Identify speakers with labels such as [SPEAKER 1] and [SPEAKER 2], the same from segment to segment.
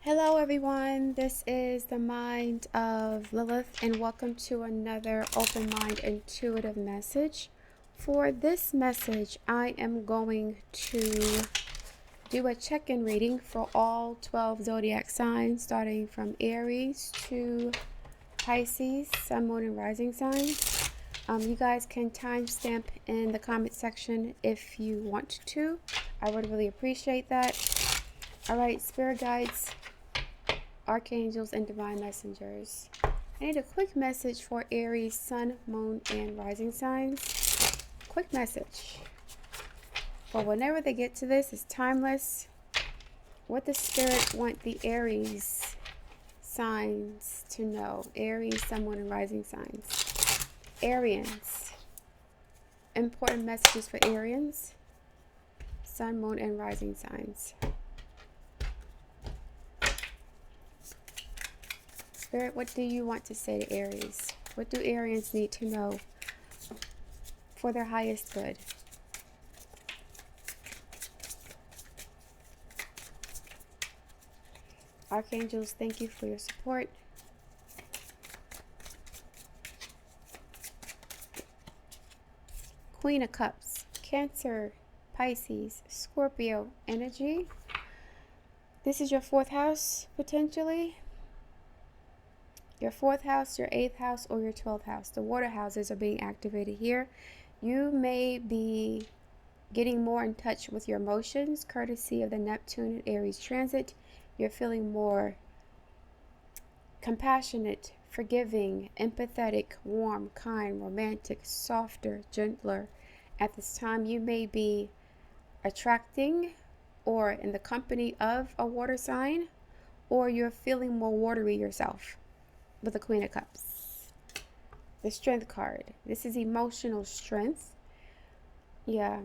[SPEAKER 1] Hello everyone, this is the mind of Lilith and welcome to another open mind intuitive message. For this message, I am going to do a check-in reading for all 12 zodiac signs starting from Aries to Pisces, Sun, Moon, and Rising signs. You guys can timestamp in the comment section if you want to. I would really appreciate that. Alright, spirit guides, archangels, and divine messengers. I need a quick message for Aries, Sun, Moon, and Rising signs. Quick message. For whenever they get to this, it's timeless. What does Spirit want the Aries signs to know? Aries, Sun, Moon, and Rising signs. Arians. Important messages for Arians, Sun, Moon, and Rising signs. Spirit, what do you want to say to Aries? What do Arians need to know for their highest good? Archangels, thank you for your support. Queen of Cups, Cancer, Pisces, Scorpio energy. This is your fourth house, potentially. Your fourth house, your eighth house, or your 12th house. The water houses are being activated here. You may be getting more in touch with your emotions, courtesy of the Neptune and Aries transit. You're feeling more compassionate, forgiving, empathetic, warm, kind, romantic, softer, gentler. At this time, you may be attracting or in the company of a water sign, or you're feeling more watery yourself with the Queen of Cups. The Strength card. This is emotional strength. Yeah.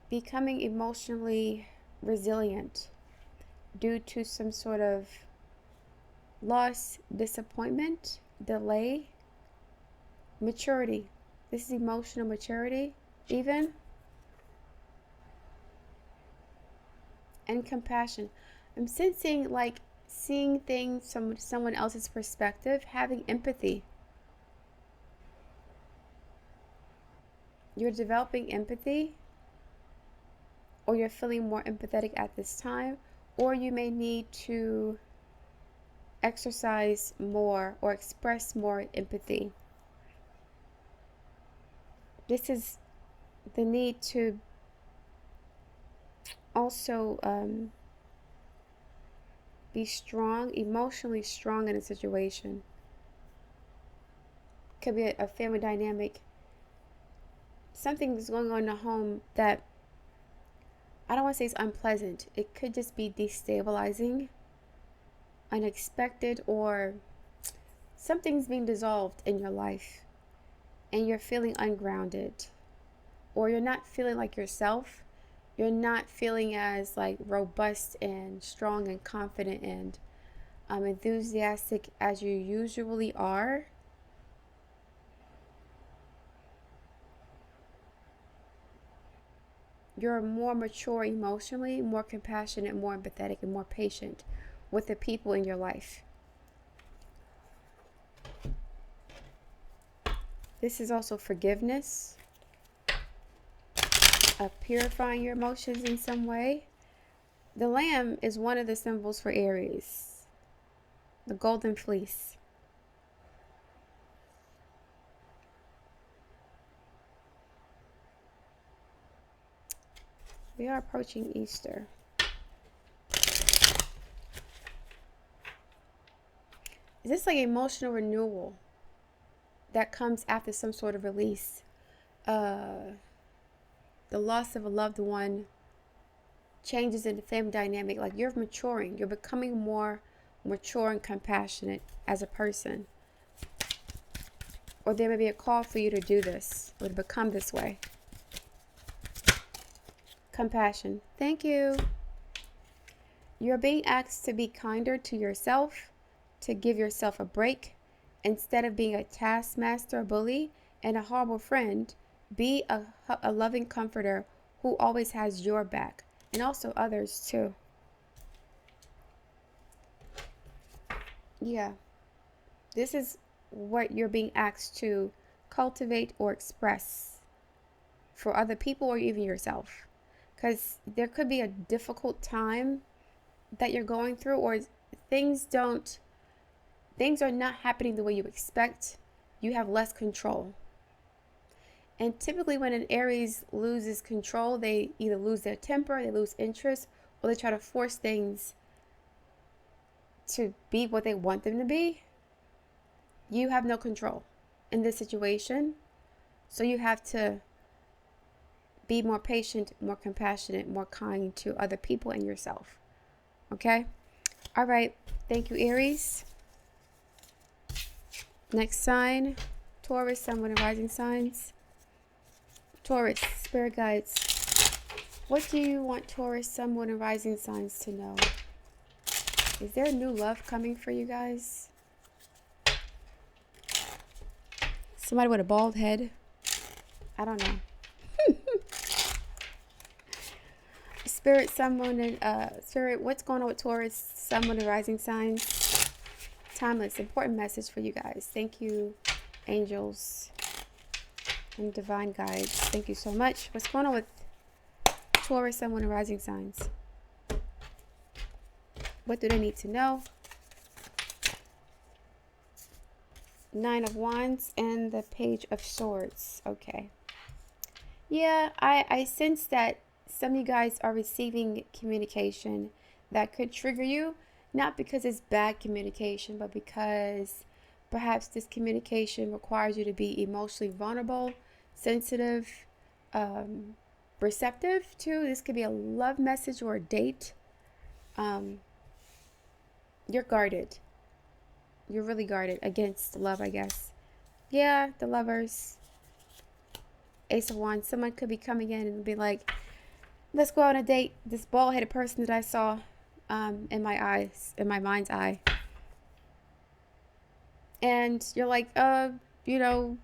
[SPEAKER 1] Becoming emotionally resilient due to some sort of loss, disappointment, delay, maturity. This is emotional maturity, even. And compassion. I'm sensing like seeing things from someone else's perspective, having empathy. You're developing empathy, or you're feeling more empathetic at this time, or you may need to exercise more or express more empathy. This is the need to also be strong, emotionally strong in a situation. Could be a family dynamic. Something's going on in the home that I don't want to say it's unpleasant. It could just be destabilizing, unexpected, or something's being dissolved in your life and you're feeling ungrounded, or you're not feeling like yourself. You're not feeling as like robust and strong and confident and enthusiastic as you usually are. You're more mature emotionally, more compassionate, more empathetic, and more patient with the people in your life. This is also forgiveness, purifying your emotions in some way. The lamb is one of the symbols for Aries, the golden fleece. We are approaching Easter. Is this like emotional renewal that comes after some sort of release? The loss of a loved one, changes in the family dynamic. Like you're maturing. You're becoming more mature and compassionate as a person. Or there may be a call for you to do this or to become this way. Compassion. Thank you. You're being asked to be kinder to yourself, to give yourself a break. Instead of being a taskmaster, a bully, and a horrible friend, be a loving comforter who always has your back, and also others too. Yeah, this is what you're being asked to cultivate or express for other people or even yourself. Because there could be a difficult time that you're going through, or things don't things are not happening the way you expect. You have less control. And typically when an Aries loses control, they either lose their temper, they lose interest, or they try to force things to be what they want them to be. You have no control in this situation. So you have to be more patient, more compassionate, more kind to other people and yourself. Okay? All right. Thank you, Aries. Next sign, Taurus, Sun, Moon, and Rising signs. Taurus, Spirit Guides. What do you want Taurus, Sun, Moon, and Rising signs to know? Is there new love coming for you guys? Somebody with a bald head? I don't know. Spirit, Sun, Moon, and Spirit, what's going on with Taurus, Sun, Moon, and Rising signs? Timeless, important message for you guys. Thank you, angels and divine guides. Thank you so much. What's going on with Taurus, Sun, Moon, and Rising signs? What do they need to know? Nine of Wands and the Page of Swords. Okay. Yeah, I sense that some of you guys are receiving communication that could trigger you, not because it's bad communication, but because perhaps this communication requires you to be emotionally vulnerable, sensitive, receptive too. This could be a love message or a date. You're guarded. You're really guarded against love, I guess. Yeah, the Lovers. Ace of Wands. Someone could be coming in and be like, let's go on a date. This bald-headed person that I saw in my eyes, in my mind's eye. And you're like, you know,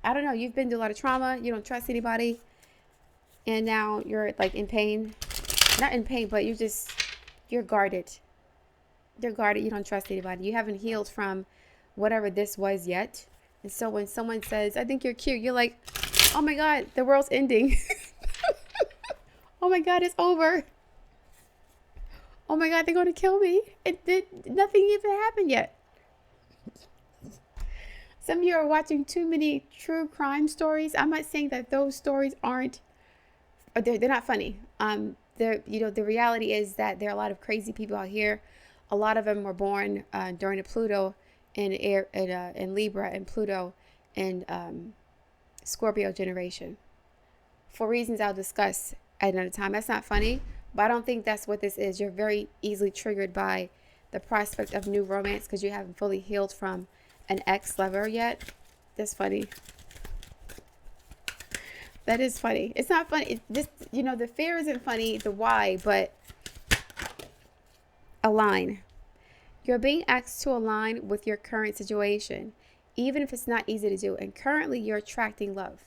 [SPEAKER 1] I don't know. You've been through a lot of trauma. You don't trust anybody. And now you're like in pain. Not in pain, but you're guarded. You're guarded. You don't trust anybody. You haven't healed from whatever this was yet. And so when someone says, I think you're cute, you're like, oh my God, the world's ending. Oh my God, it's over. Oh my God, they're going to kill me. Nothing even happened yet. Some of you are watching too many true crime stories. I'm not saying that those stories they're not funny. The reality is that there are a lot of crazy people out here. A lot of them were born during the Pluto in Libra and Pluto in Scorpio generation. For reasons I'll discuss at another time. That's not funny, but I don't think that's what this is. You're very easily triggered by the prospect of new romance because you haven't fully healed from an ex-lover yet. That's funny. That is funny. It's not funny. The fear isn't funny, the why, but align. You're being asked to align with your current situation, even if it's not easy to do. And currently, you're attracting love.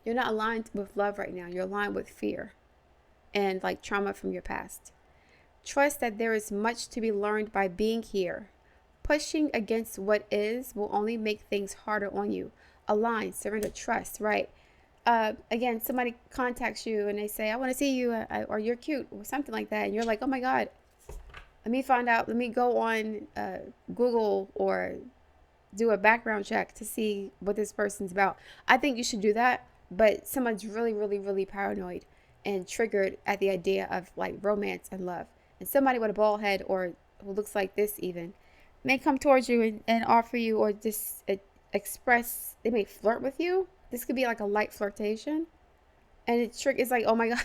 [SPEAKER 1] You're not aligned with love right now. You're aligned with fear and like trauma from your past. Trust that there is much to be learned by being here. Pushing against what is will only make things harder on you. Align, surrender, trust, right? Again, somebody contacts you and they say, I want to see you, or you're cute, or something like that. And you're like, oh my God, let me find out. Let me go on Google or do a background check to see what this person's about. I think you should do that. But someone's really, really, really paranoid and triggered at the idea of like romance and love. And somebody with a bald head or who looks like this even may come towards you and offer you or just express, they may flirt with you. This could be like a light flirtation. And it's like, oh my God,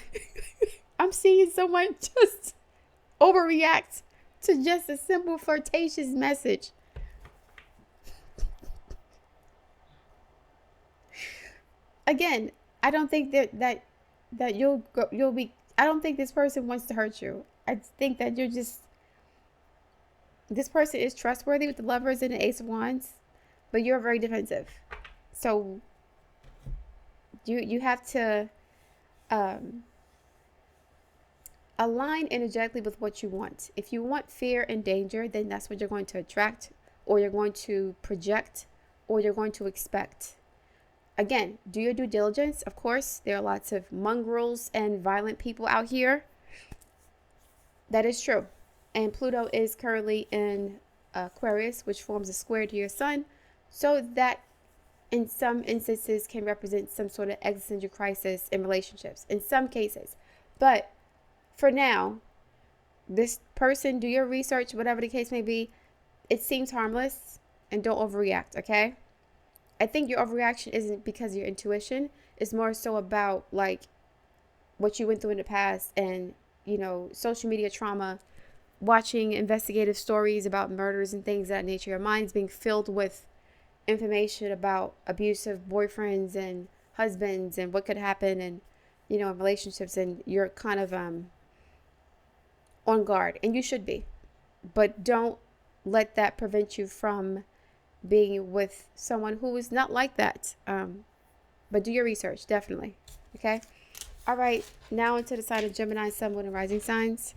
[SPEAKER 1] I'm seeing someone just overreact to just a simple flirtatious message. Again, I don't think that you'll be. I don't think this person wants to hurt you. I think that this person is trustworthy with the Lovers and the Ace of Wands, but you're very defensive. So you have to align energetically with what you want. If you want fear and danger, then that's what you're going to attract, or you're going to project, or you're going to expect. Again, do your due diligence. Of course, there are lots of mongrels and violent people out here. That is true. And Pluto is currently in Aquarius, which forms a square to your sun. So that in some instances can represent some sort of existential crisis in relationships in some cases. But for now, this person, do your research, whatever the case may be. It seems harmless, and don't overreact, okay? I think your overreaction isn't because of your intuition. It's more so about like what you went through in the past and, social media trauma, watching investigative stories about murders and things of that nature. Your mind's being filled with information about abusive boyfriends and husbands and what could happen and, in relationships, and you're kind of on guard, and you should be. But don't let that prevent you from being with someone who is not like that. But do your research, definitely. Okay? All right, now into the sign of Gemini, Sun, Moon, and Rising signs.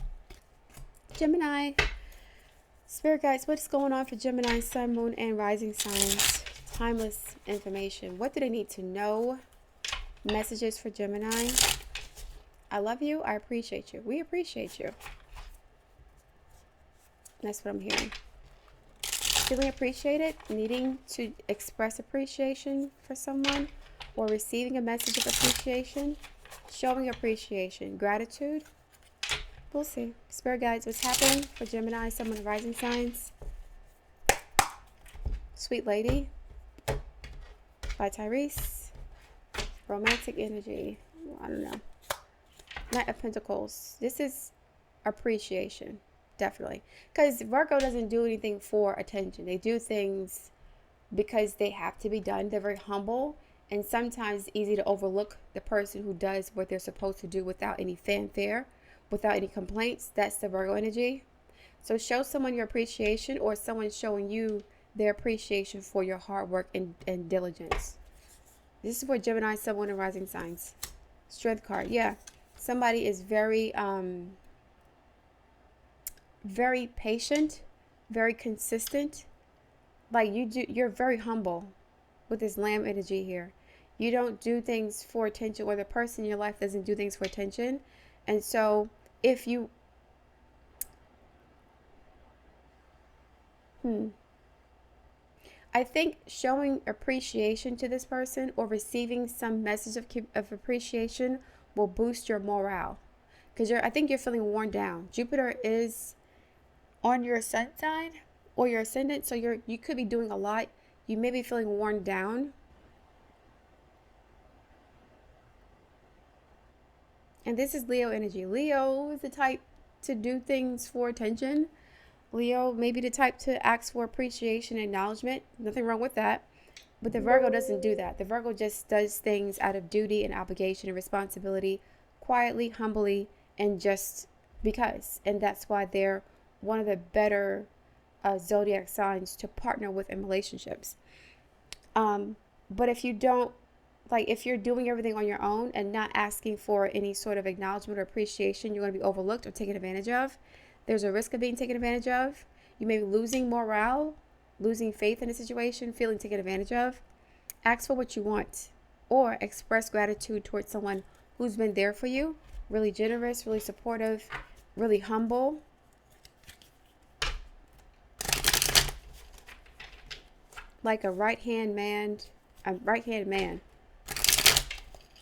[SPEAKER 1] Gemini, Spirit guides, what's going on for Gemini, Sun, Moon, and Rising signs? Timeless information. What do they need to know? Messages for Gemini. I love you. I appreciate you. We appreciate you. That's what I'm hearing. Feeling appreciated, needing to express appreciation for someone, or receiving a message of appreciation, showing appreciation, gratitude. We'll see. Spirit guides, what's happening for Gemini, Sun, Moon, and Rising signs? Sweet Lady by Tyrese. Romantic energy. I don't know. Knight of Pentacles. This is appreciation. Definitely. Because Virgo doesn't do anything for attention. They do things because they have to be done. They're very humble. And sometimes it's easy to overlook the person who does what they're supposed to do without any fanfare, without any complaints. That's the Virgo energy. So show someone your appreciation, or someone showing you their appreciation for your hard work and diligence. This is for Gemini, Sun, Moon, and Rising signs. Strength card. Yeah. Somebody is very very patient, very consistent. Like you're very humble with this Lamb energy here. You don't do things for attention, or the person in your life doesn't do things for attention. And so if you I think showing appreciation to this person, or receiving some message of appreciation, will boost your morale, because I think you're feeling worn down. Jupiter is on your sun sign or your ascendant, so you could be doing a lot. You may be feeling worn down. And this is Leo energy. Leo is the type to do things for attention. Leo may be the type to ask for appreciation and acknowledgement. Nothing wrong with that. But the Virgo doesn't do that. The Virgo just does things out of duty and obligation and responsibility, quietly, humbly, and just because. And that's why they're one of the better zodiac signs to partner with in relationships. But if you don't, if you're doing everything on your own and not asking for any sort of acknowledgement or appreciation, you're going to be overlooked or taken advantage of. There's a risk of being taken advantage of. You may be losing morale, losing faith in a situation, feeling taken advantage of. Ask for what you want, or express gratitude towards someone who's been there for you. Really generous, really supportive, really humble. Like a right-hand man.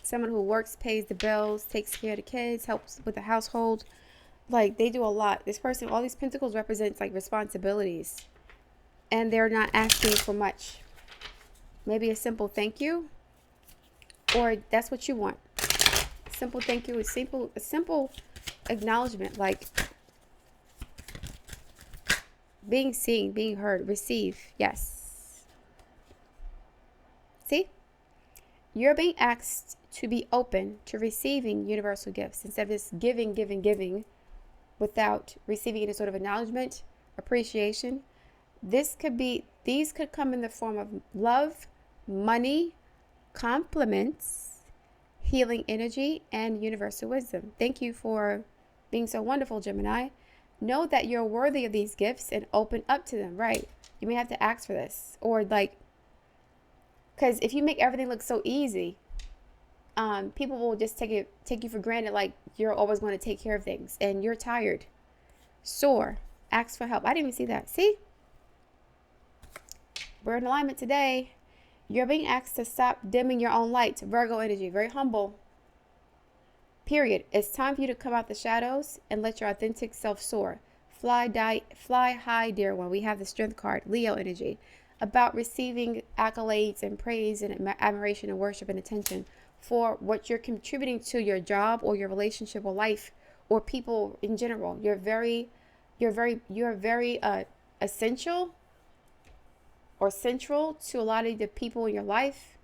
[SPEAKER 1] Someone who works, pays the bills, takes care of the kids, helps with the household. Like, they do a lot. This person, all these pentacles represents like responsibilities, and they're not asking for much. Maybe a simple thank you, or that's what you want. Simple thank you, a simple acknowledgement, like being seen, being heard, receive. Yes. See? You're being asked to be open to receiving universal gifts instead of just giving without receiving any sort of acknowledgement, appreciation. These could come in the form of love, money, compliments, healing energy, and universal wisdom. Thank you for being so wonderful, Gemini. Know that you're worthy of these gifts and open up to them, right? You may have to ask for this, or like, because if you make everything look so easy, people will just take you for granted, like you're always going to take care of things, and you're tired. Soar, ask for help. I didn't even see that. See? We're in alignment today. You're being asked to stop dimming your own light. Virgo energy, very humble. Period. It's time for you to come out the shadows and let your authentic self soar. Fly high, dear one. We have the Strength card, Leo energy, about receiving accolades and praise and admiration and worship and attention for what you're contributing to your job or your relationship or life or people in general. You're very essential or central to a lot of the people in your life,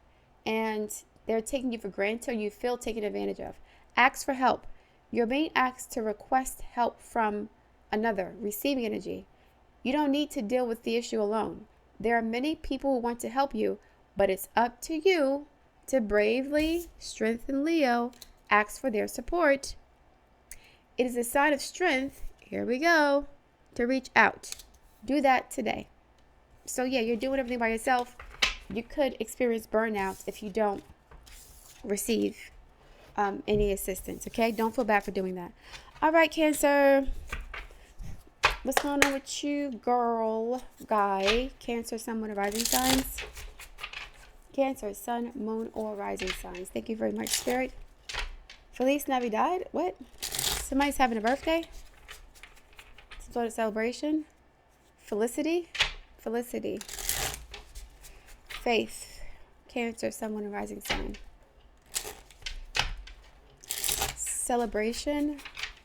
[SPEAKER 1] and they're taking you for granted, or you feel taken advantage of. Ask for help. You're being asked to request help from another, receiving energy. You don't need to deal with the issue alone. There are many people who want to help you, but it's up to you to bravely, strengthen Leo, ask for their support. It is a sign of strength, here we go, to reach out. Do that today. So yeah, you're doing everything by yourself. You could experience burnout if you don't receive any assistance, okay? Don't feel bad for doing that. All right, Cancer. What's going on with you, girl, guy? Cancer, Sun, Moon, or Rising signs. Cancer, Sun, Moon, or Rising signs. Thank you very much, Spirit. Feliz Navidad. What? Somebody's having a birthday? Some sort of celebration? Felicity. Faith. Cancer, Sun, Moon, or Rising sign. Celebration.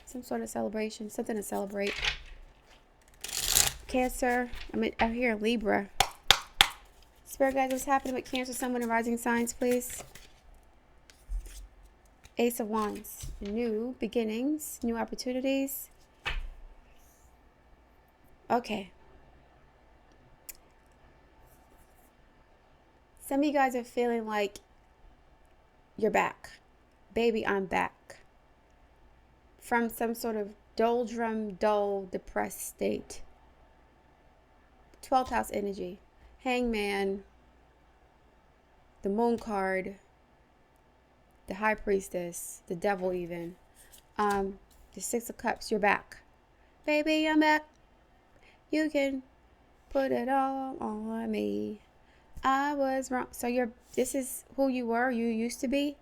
[SPEAKER 1] Some sort of celebration. Something to celebrate. Cancer. I'm here in Libra. Spirit guys, what's happening with Cancer, Sun, Moon, and Rising signs, please? Ace of Wands. New beginnings. New opportunities. Okay. Some of you guys are feeling like you're back. Baby, I'm back. From some sort of doldrum, dull, depressed state. 12th house energy. Hangman. The Moon card. The High Priestess. The Devil even. The Six of Cups. You're back. Baby, I'm back. You can put it all on me. I was wrong. So this is who you were, you used to be.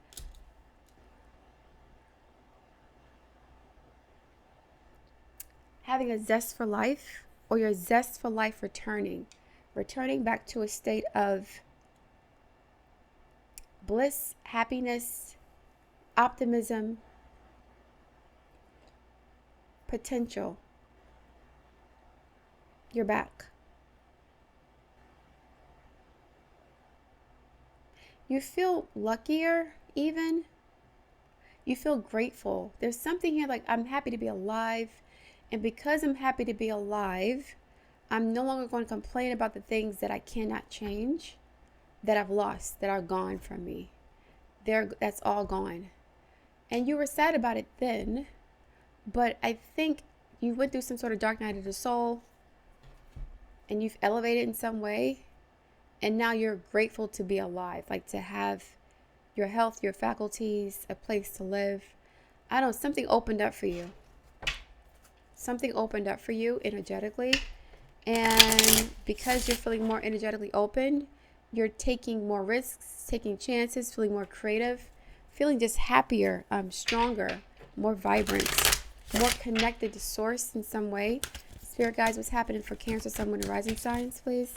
[SPEAKER 1] Having a zest for life, or your zest for life returning back to a state of bliss, happiness, optimism, potential. You're back. You feel luckier even. You feel grateful. There's something here like, I'm happy to be alive. And because I'm happy to be alive, I'm no longer going to complain about the things that I cannot change, that I've lost, that are gone from me. That's all gone. And you were sad about it then, but I think you went through some sort of dark night of the soul, and you've elevated in some way, and now you're grateful to be alive, like to have your health, your faculties, a place to live. I don't know, something opened up for you. Something opened up for you energetically, and because you're feeling more energetically open, you're taking more risks, taking chances, feeling more creative, feeling just happier, stronger, more vibrant, more connected to source in some way. Spirit guides, what's happening for Cancer, Sun, Moon, and Rising signs, please?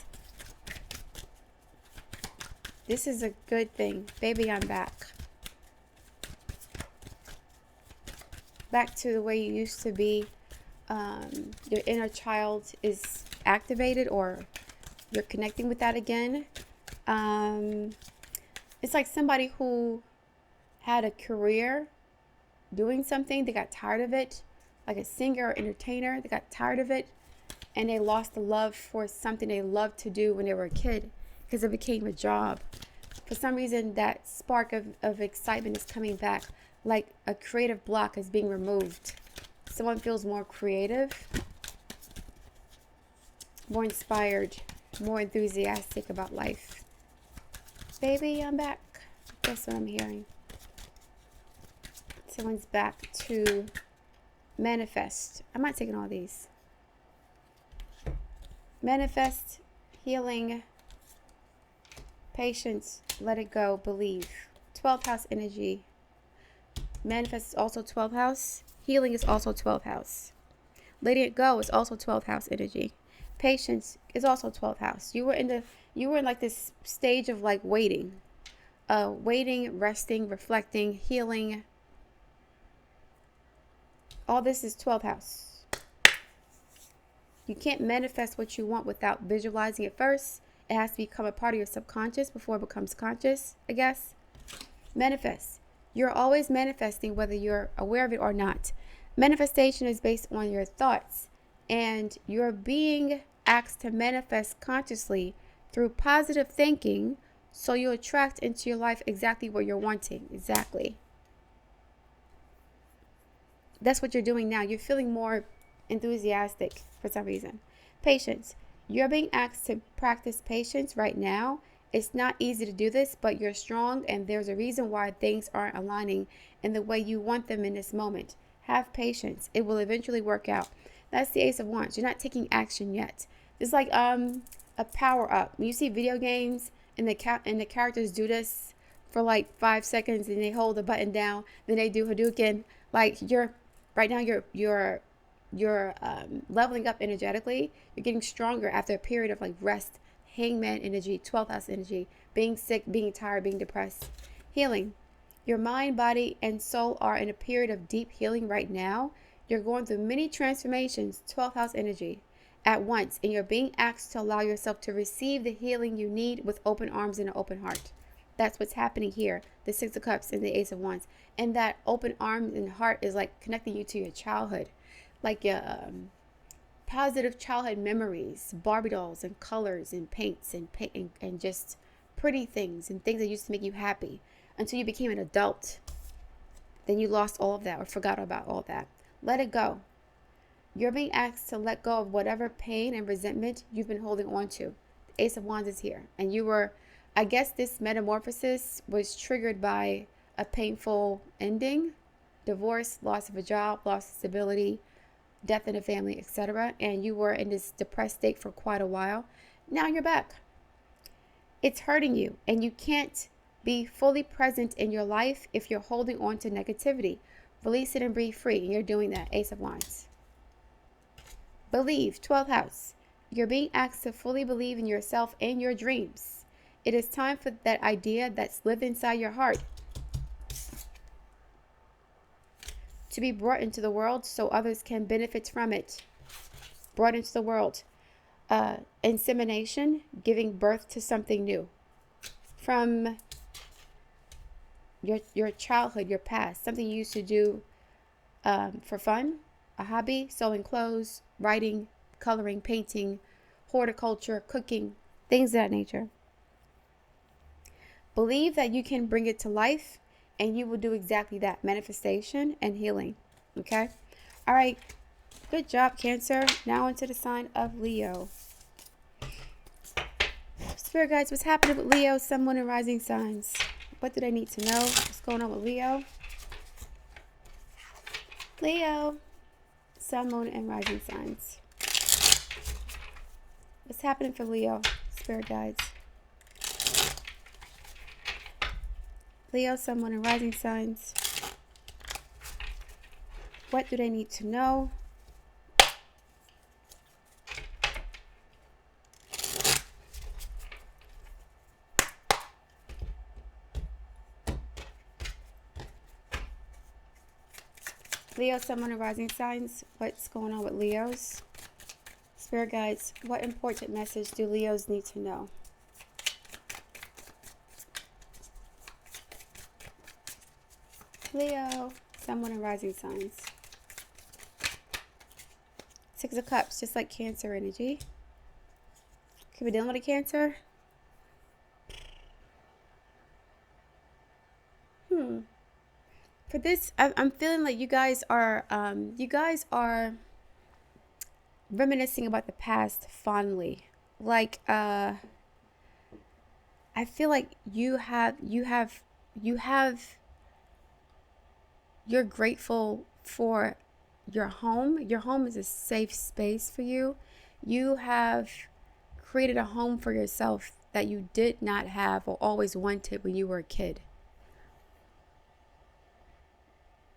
[SPEAKER 1] This is a good thing. Baby, I'm back. Back to the way you used to be. Your inner child is activated, or you're connecting with that again. It's like somebody who had a career doing something, they got tired of it, like a singer or entertainer, they got tired of it, and they lost the love for something they loved to do when they were a kid because it became a job. For some reason, that spark of excitement is coming back, like a creative block is being removed. Someone feels more creative, more inspired, more enthusiastic about life. Baby, I'm back. That's what I'm hearing. Someone's back to manifest. I'm not taking all these. Manifest, healing, patience, let it go, believe. 12th house energy. Manifest is also 12th house. Healing is also 12th house. Letting it go is also 12th house energy. Patience is also 12th house. You were in like this stage of like waiting. Waiting, resting, reflecting, healing. All this is 12th house. You can't manifest what you want without visualizing it first. It has to become a part of your subconscious before it becomes conscious, I guess. Manifest. You're always manifesting whether you're aware of it or not. Manifestation is based on your thoughts, and you're being asked to manifest consciously through positive thinking, so you attract into your life exactly what you're wanting. Exactly. That's what you're doing now. You're feeling more enthusiastic for some reason. Patience. You're being asked to practice patience right now. It's not easy to do this, but you're strong, and there's a reason why things aren't aligning in the way you want them in this moment. Have patience. It will eventually work out. That's the Ace of Wands. You're not taking action yet. It's like a power up. When you see video games and the characters do this for like 5 seconds, and they hold the button down, then they do Hadouken. Like right now you're leveling up energetically. You're getting stronger after a period of like rest. Hangman energy, 12th house energy, being sick, being tired, being depressed. Healing. Your mind, body, and soul are in a period of deep healing right now. You're going through many transformations, 12th house energy, at once, and you're being asked to allow yourself to receive the healing you need with open arms and an open heart. That's what's happening here. The Six of Cups and the Ace of Wands. And that open arms and heart is like connecting you to your childhood. Like your positive childhood memories, Barbie dolls and colors and paints and just pretty things and things that used to make you happy until you became an adult. Then you lost all of that or forgot about all that. Let it go. You're being asked to let go of whatever pain and resentment you've been holding on to. The Ace of Wands is here. And I guess this metamorphosis was triggered by a painful ending, divorce, loss of a job, loss of stability, death in the family, etc. And you were in this depressed state for quite a while. Now you're back. It's hurting you, and you can't be fully present in your life if you're holding on to negativity. Release it and breathe free, and you're doing that. Ace of Wands. Believe, 12th house. You're being asked to fully believe in yourself and your dreams. It is time for that idea that's lived inside your heart to be brought into the world so others can benefit from it. Brought into the world. Insemination, giving birth to something new. From your childhood, your past, something you used to do for fun, a hobby, sewing clothes, writing, coloring, painting, horticulture, cooking, things of that nature. Believe that you can bring it to life, and you will do exactly that. Manifestation and healing. Okay? All right. Good job, Cancer. Now into the sign of Leo. Spirit guides, what's happening with Leo, Sun, Moon, and Rising signs? What do they need to know? What's going on with Leo? Leo, Sun, Moon, and Rising signs. What's happening for Leo, Spirit guides? Leo, Sun, Moon, and Rising signs. What do they need to know? Leo, Sun, Moon, and Rising signs. What's going on with Leos? Spirit guides, what important message do Leos need to know? Leo, Sun, Moon, and Rising signs. Six of Cups, just like Cancer energy. Could be dealing with a Cancer. For this, I'm feeling like you guys are reminiscing about the past fondly. Like, I feel like you're grateful for your home. Your home is a safe space for you. You have created a home for yourself that you did not have or always wanted when you were a kid.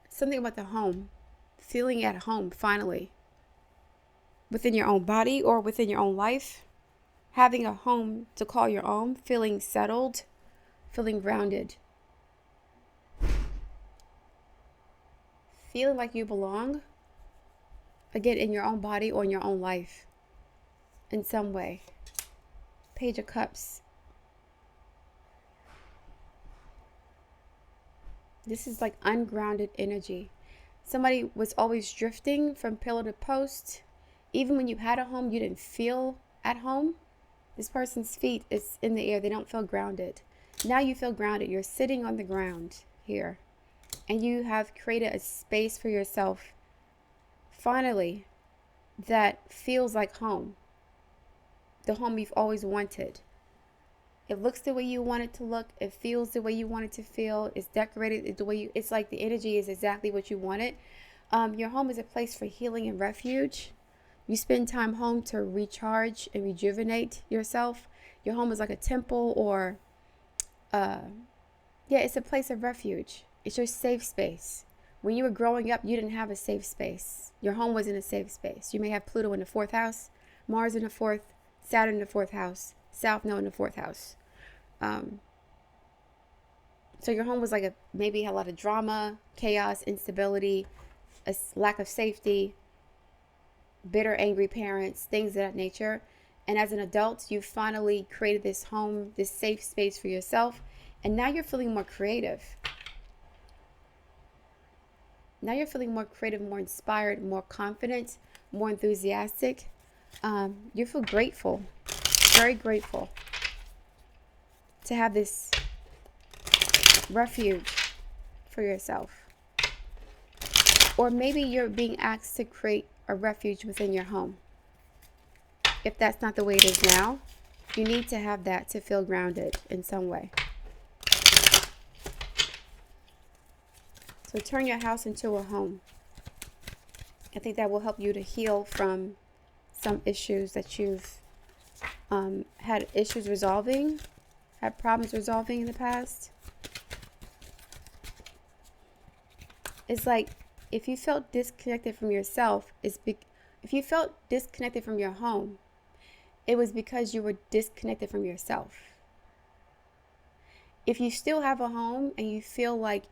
[SPEAKER 1] Something about the home, feeling at home finally, within your own body or within your own life, having a home to call your own, feeling settled, feeling grounded, feeling like you belong, again, in your own body or in your own life in some way. Page of Cups. This is like ungrounded energy. Somebody was always drifting from pillar to post. Even when you had a home, you didn't feel at home. This person's feet is in the air. They don't feel grounded. Now you feel grounded. You're sitting on the ground here. And you have created a space for yourself, finally, that feels like home. The home you've always wanted. It looks the way you want it to look. It feels the way you want it to feel. It's decorated the way you, it's like the energy is exactly what you want it. Your home is a place for healing and refuge. You spend time home to recharge and rejuvenate yourself. Your home is like a temple or, it's a place of refuge. It's your safe space. When you were growing up, you didn't have a safe space. Your home wasn't a safe space. You may have Pluto in the 4th house, Mars in the 4th, Saturn in the 4th house, South Node in the 4th house. So your home was like maybe had a lot of drama, chaos, instability, a lack of safety, bitter, angry parents, things of that nature. And as an adult, you finally created this home, this safe space for yourself. And now you're feeling more creative. Now you're feeling more creative, more inspired, more confident, more enthusiastic. You feel grateful, very grateful to have this refuge for yourself. Or maybe you're being asked to create a refuge within your home. If that's not the way it is now, you need to have that to feel grounded in some way. So turn your house into a home. I think that will help you to heal from some issues that you've had issues resolving, had problems resolving in the past. It's like if you felt disconnected from yourself, if you felt disconnected from your home, it was because you were disconnected from yourself. If you still have a home and you feel like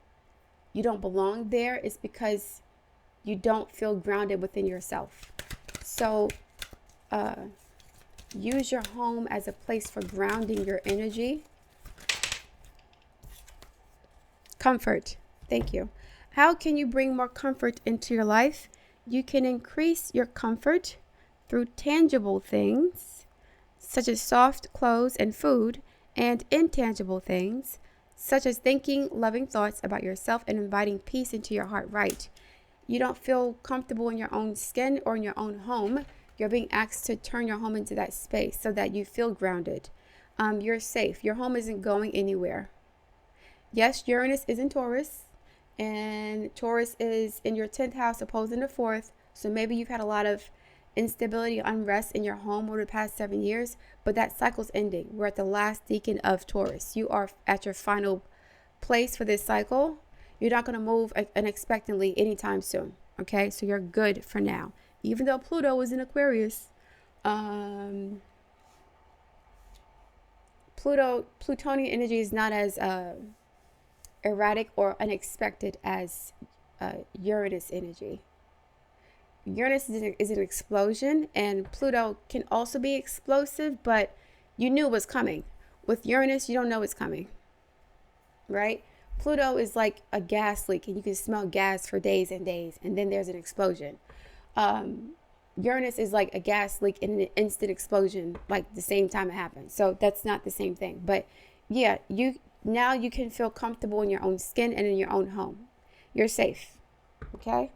[SPEAKER 1] you don't belong there, it's because you don't feel grounded within yourself. So use your home as a place for grounding your energy. Comfort. Thank you. How can you bring more comfort into your life? You can increase your comfort through tangible things, such as soft clothes and food, and intangible things, such as thinking loving thoughts about yourself and inviting peace into your heart. Right. You don't feel comfortable in your own skin or in your own home. You're being asked to turn your home into that space so that you feel grounded. You're safe. Your home isn't going anywhere. Yes, Uranus is in Taurus, and Taurus is in your 10th house opposing the 4th. So maybe you've had a lot of instability, unrest in your home over the past 7 years, but that cycle's ending. We're at the last decan of Taurus. You are at your final place for this cycle. You're not going to move unexpectedly anytime soon. Okay, so you're good for now. Even though Pluto is in Aquarius, Plutonian energy is not as erratic or unexpected as Uranus energy. Uranus is an explosion, and Pluto can also be explosive, but you knew it was coming. With Uranus, you don't know it's coming, right? Pluto is like a gas leak, and you can smell gas for days and days, and then there's an explosion. Uranus is like a gas leak and an instant explosion, like the same time it happens. So that's not the same thing. But yeah, now you can feel comfortable in your own skin and in your own home. You're safe. Okay?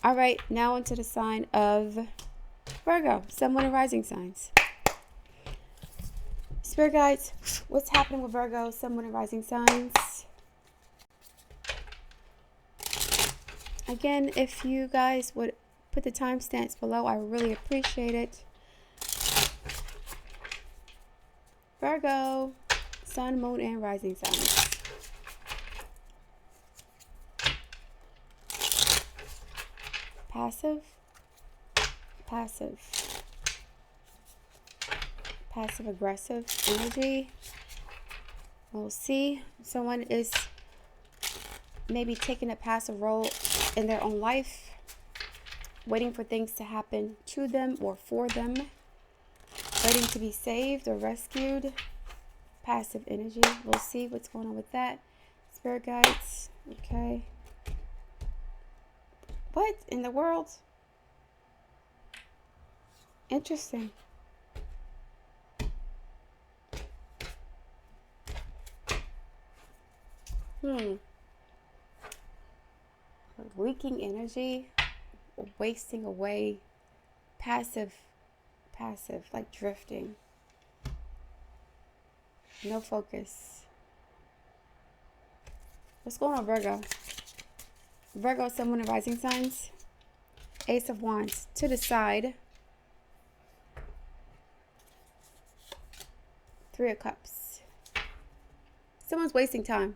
[SPEAKER 1] All right, now into the sign of Virgo, Sun, Moon, and Rising signs. Spirit guides, what's happening with Virgo, Sun, Moon, and Rising signs? Again, if you guys would put the timestamps below, I really appreciate it. Virgo, Sun, Moon, and Rising signs. Passive, passive, passive aggressive energy. We'll see. Someone is maybe taking a passive role in their own life, waiting for things to happen to them or for them, waiting to be saved or rescued. Passive energy. We'll see what's going on with that. Spirit guides. Okay. What in the world? Interesting. Leaking energy, wasting away, passive, like drifting. No focus. What's going on, Virgo? Virgo, Sun, Moon, and Rising signs. Ace of Wands to the side. Three of Cups. Someone's wasting time.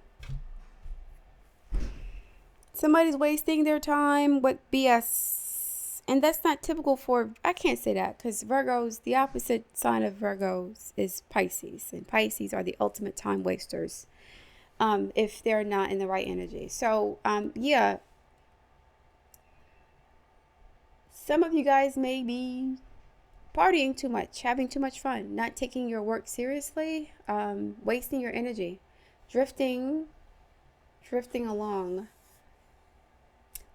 [SPEAKER 1] Somebody's wasting their time with BS. And that's not typical for, I can't say that, because Virgos, the opposite sign of Virgos is Pisces. And Pisces are the ultimate time wasters if they're not in the right energy. So, yeah. Some of you guys may be partying too much, having too much fun, not taking your work seriously, wasting your energy, drifting along.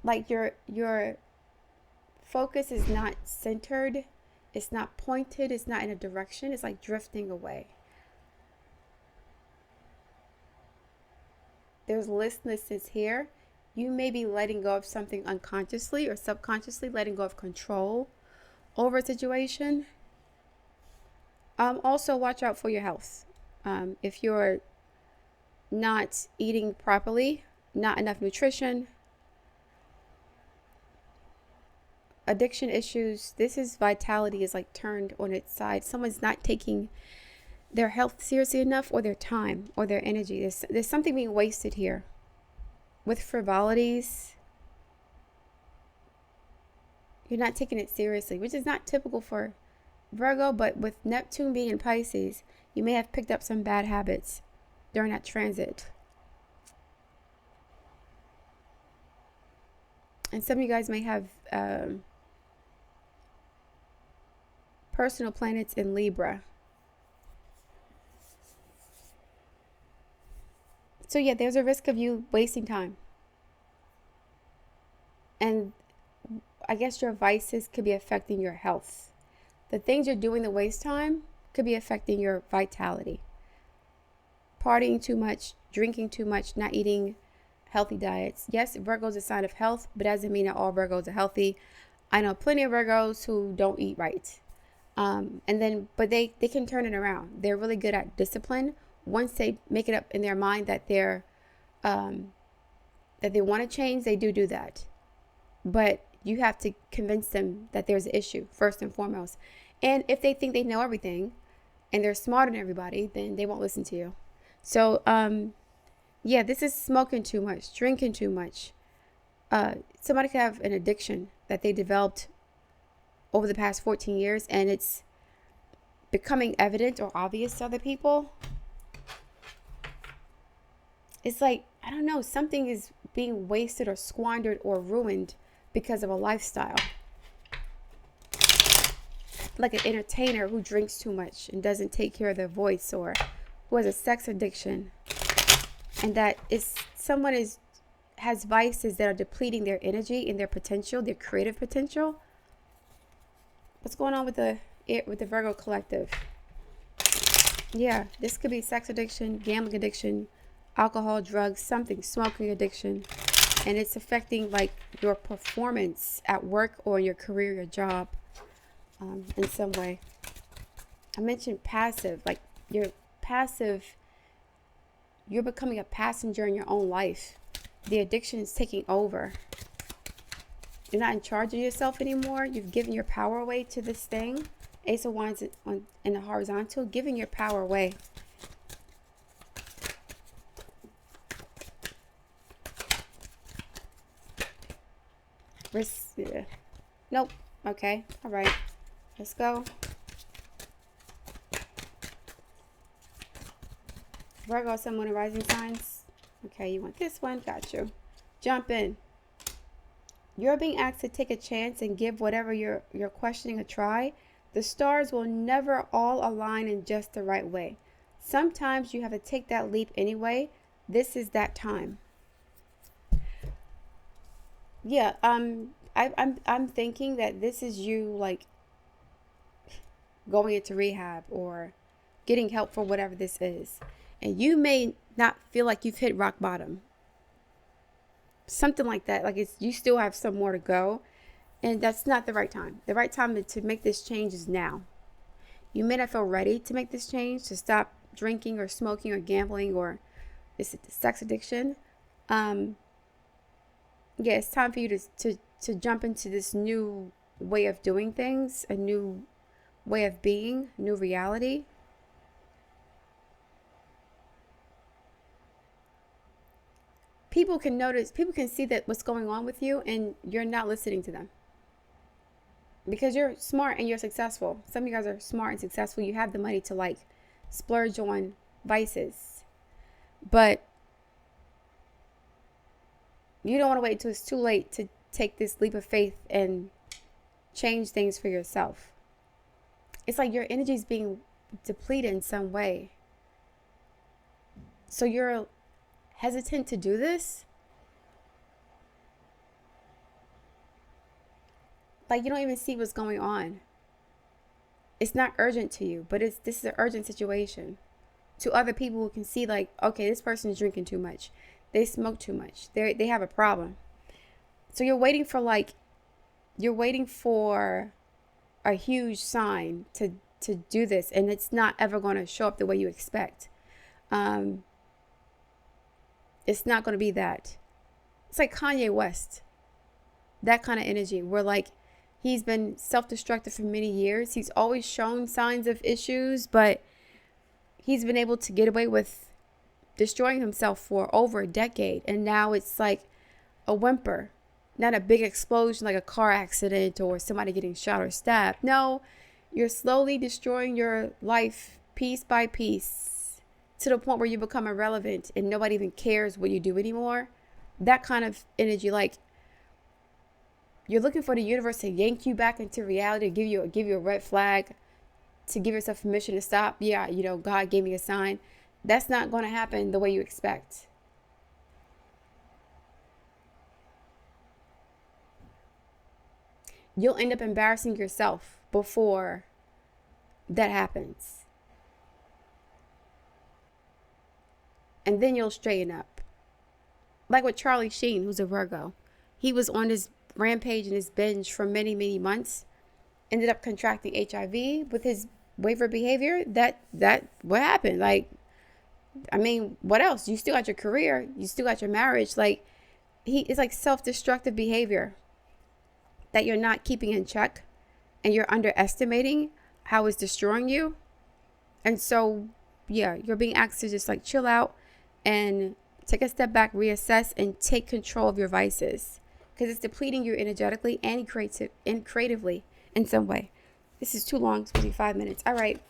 [SPEAKER 1] Like your focus is not centered, it's not pointed, it's not in a direction, it's like drifting away. There's listlessness here. You may be letting go of something unconsciously or subconsciously, letting go of control over a situation. Also, watch out for your health. If you're not eating properly, not enough nutrition, addiction issues, this is vitality is like turned on its side. Someone's not taking their health seriously enough, or their time or their energy. There's something being wasted here with frivolities. You're not taking it seriously, which is not typical for Virgo, but with Neptune being in Pisces, you may have picked up some bad habits during that transit. And some of you guys may have personal planets in Libra. So yeah, there's a risk of you wasting time. And I guess your vices could be affecting your health. The things you're doing to waste time could be affecting your vitality. Partying too much, drinking too much, not eating healthy diets. Yes, Virgo is a sign of health, but doesn't mean that all Virgos are healthy. I know plenty of Virgos who don't eat right. But they can turn it around. They're really good at discipline. Once they make it up in their mind that that they want to change, they do that. But you have to convince them that there's an issue first and foremost. And if they think they know everything and they're smarter than everybody, then they won't listen to you. So, yeah, this is smoking too much, drinking too much. Somebody could have an addiction that they developed over the past 14 years, and it's becoming evident or obvious to other people. It's like, I don't know, something is being wasted or squandered or ruined because of a lifestyle. Like an entertainer who drinks too much and doesn't take care of their voice, or who has a sex addiction, and that is someone has vices that are depleting their energy and their potential, their creative potential. What's going on with the Virgo collective? Yeah, this could be sex addiction, gambling addiction, alcohol, drugs, something, smoking addiction. And it's affecting like your performance at work or your career, your job, in some way. I mentioned passive, like you're passive. You're becoming a passenger in your own life. The addiction is taking over. You're not in charge of yourself anymore. You've given your power away to this thing. Ace of Wands in the horizontal, giving your power away. Nope. Okay. All right. Let's go. Virgo, Sun, Moon, and Rising signs. Okay, you want this one? Got you. Jump in. You're being asked to take a chance and give whatever you're questioning a try. The stars will never all align in just the right way. Sometimes you have to take that leap anyway. This is that time. Yeah, I'm thinking that this is you like going into rehab or getting help for whatever this is. And you may not feel like you've hit rock bottom. Something like that. Like you still have some more to go. And that's not the right time. The right time to make this change is now. You may not feel ready to make this change, to stop drinking or smoking or gambling or this sex addiction. Yeah, it's time for you to jump into this new way of doing things, a new way of being, new reality. People can notice, people can see that what's going on with you and you're not listening to them. Because you're smart and you're successful. Some of you guys are smart and successful. You have the money to like splurge on vices. But you don't want to wait until it's too late to take this leap of faith and change things for yourself. It's like your energy is being depleted in some way. So you're hesitant to do this. Like you don't even see what's going on. It's not urgent to you, but this is an urgent situation. To other people who can see like, okay, this person is drinking too much. They smoke too much. They have a problem. So you're waiting for a huge sign to do this, and it's not ever going to show up the way you expect. It's not going to be that. It's like Kanye West. That kind of energy where like he's been self-destructive for many years. He's always shown signs of issues, but he's been able to get away with destroying himself for over a decade. And now it's like a whimper, not a big explosion like a car accident or somebody getting shot or stabbed. No, you're slowly destroying your life piece by piece to the point where you become irrelevant and nobody even cares what you do anymore. That kind of energy, like you're looking for the universe to yank you back into reality, give you a red flag, to give yourself permission to stop. Yeah, God gave me a sign. That's not going to happen the way you expect. You'll end up embarrassing yourself before that happens. And then you'll straighten up. Like with Charlie Sheen, who's a Virgo. He was on this rampage and his binge for many, many months. Ended up contracting HIV with his wayward behavior. That what happened? Like, I mean, what else? You still got your career. You still got your marriage. Like, it's like self-destructive behavior that you're not keeping in check, and you're underestimating how it's destroying you. And so, yeah, you're being asked to just like chill out and take a step back, reassess, and take control of your vices, because it's depleting you energetically and creatively in some way. This is too long. It's supposed to be 5 minutes. All right.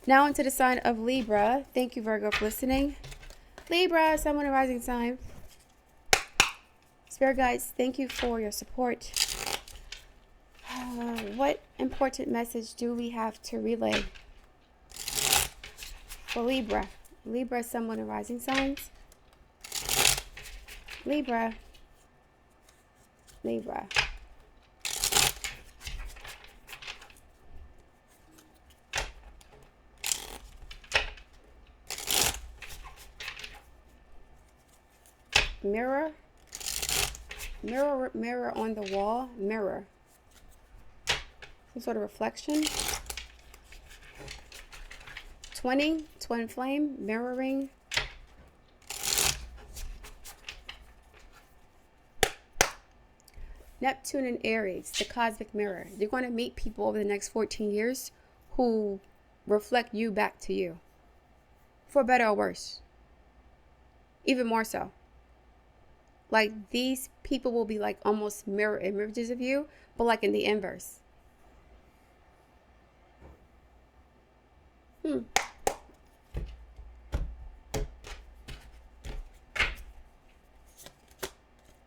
[SPEAKER 1] Now into the sign of Libra. Thank you, Virgo, for listening. Libra, Sun, Moon, and Rising sign. Spirit guides, thank you for your support. What important message do we have to relay for Libra? Libra, Sun, Moon, and Rising signs. Libra. Mirror. Mirror on the wall. Mirror. Some sort of reflection. 20. Twin flame. Mirroring. Neptune and Aries, the cosmic mirror. You're going to meet people over the next 14 years who reflect you back to you. For better or worse. Even more so. Like, these people will be like almost mirror images of you, but like in the inverse.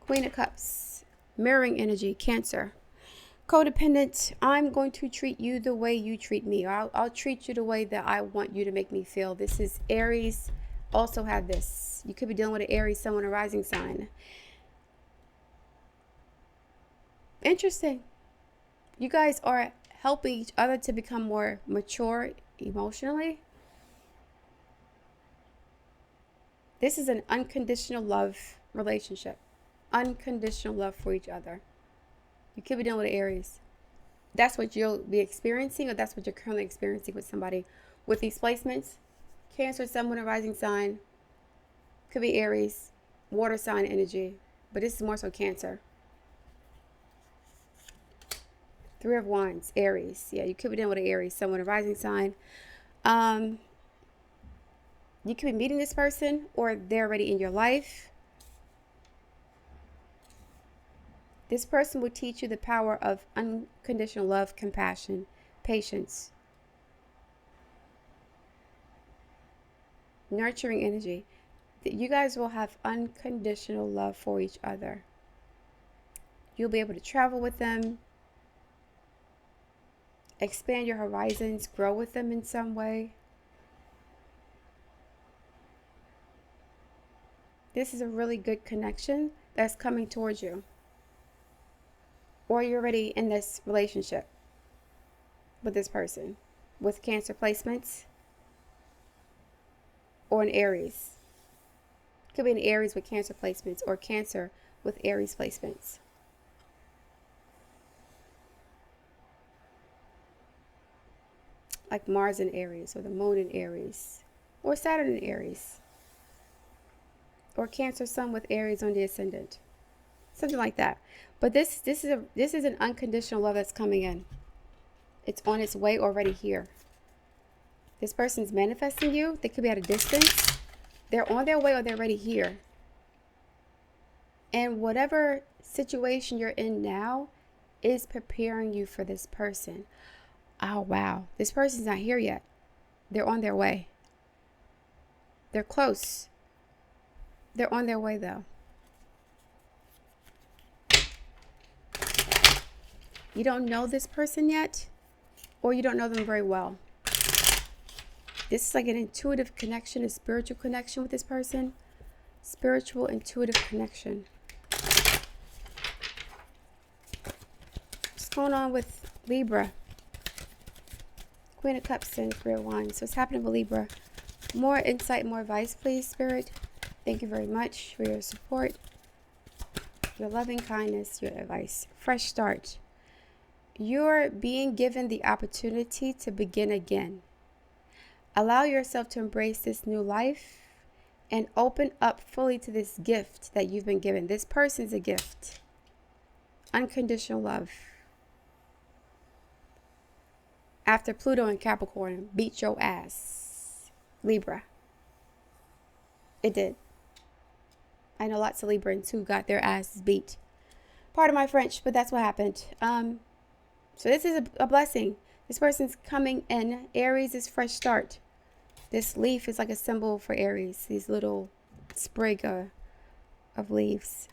[SPEAKER 1] Queen of Cups, mirroring energy, Cancer. Codependent, I'm going to treat you the way you treat me. I'll treat you the way that I want you to make me feel. This is Aries. Also have this. You could be dealing with an Aries, someone, a rising sign. Interesting. You guys are helping each other to become more mature emotionally. This is an unconditional love relationship. Unconditional love for each other. You could be dealing with Aries. That's what you'll be experiencing, or that's what you're currently experiencing with somebody. With these placements, Cancer, someone, a rising sign. Could be Aries, water sign energy. But this is more so Cancer. 3 of Wands, Aries. Yeah, you could be dealing with an Aries, someone, a rising sign. You could be meeting this person, or they're already in your life. This person will teach you the power of unconditional love, compassion, patience, nurturing energy. You guys will have unconditional love for each other. You'll be able to travel with them, expand your horizons, grow with them in some way. This is a really good connection that's coming towards you. Or you're already in this relationship with this person, with Cancer placements, or an Aries. Could be an Aries with Cancer placements, or Cancer with Aries placements. Like Mars in Aries, or the Moon in Aries, or Saturn in Aries, or Cancer Sun with Aries on the ascendant. Something like that. But this is an unconditional love that's coming in. It's on its way already here. This person's manifesting you. They could be at a distance. They're on their way, or they're already here. And whatever situation you're in now is preparing you for this person. Oh, wow. This person's not here yet. They're on their way. They're close. They're on their way, though. You don't know this person yet, or you don't know them very well. This is like an intuitive connection, a spiritual connection with this person. Spiritual, intuitive connection. What's going on with Libra? Queen of Cups and 3 of Wands. So what's happening with Libra? More insight, more advice, please, Spirit. Thank you very much for your support, your loving kindness, your advice. Fresh start. You're being given the opportunity to begin again. Allow yourself to embrace this new life and open up fully to this gift that you've been given. This person's a gift. Unconditional love. After Pluto and Capricorn beat your ass, Libra. It did. I know lots of Librans who got their asses beat. Pardon my French, but that's what happened. So this is a blessing. This person's coming in. Aries is fresh start. This leaf is like a symbol for Aries. These little sprig of leaves.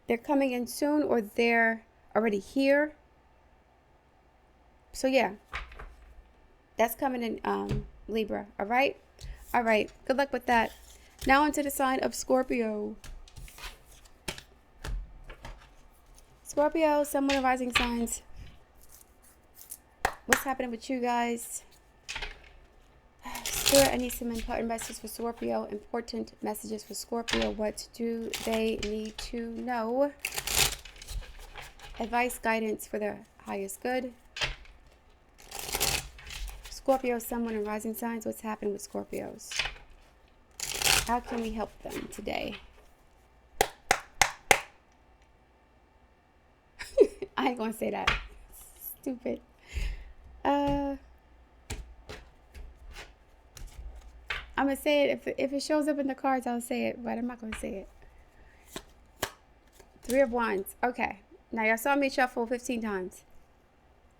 [SPEAKER 1] They're coming in soon, or they're already here. So yeah, that's coming in Libra. All right. All right. Good luck with that. Now onto the sign of Scorpio. Scorpio, someone of rising signs. What's happening with you guys? Spirit, I need some important messages for Scorpio. Important messages for Scorpio. What do they need to know? Advice, guidance for their highest good. Scorpio, someone in rising signs. What's happening with Scorpios? How can we help them today? I ain't gonna say that. Stupid. I'm gonna say it if it shows up in the cards. I'll say it, but I'm not gonna say it. Three of Wands. Okay. Now y'all saw me shuffle 15 times.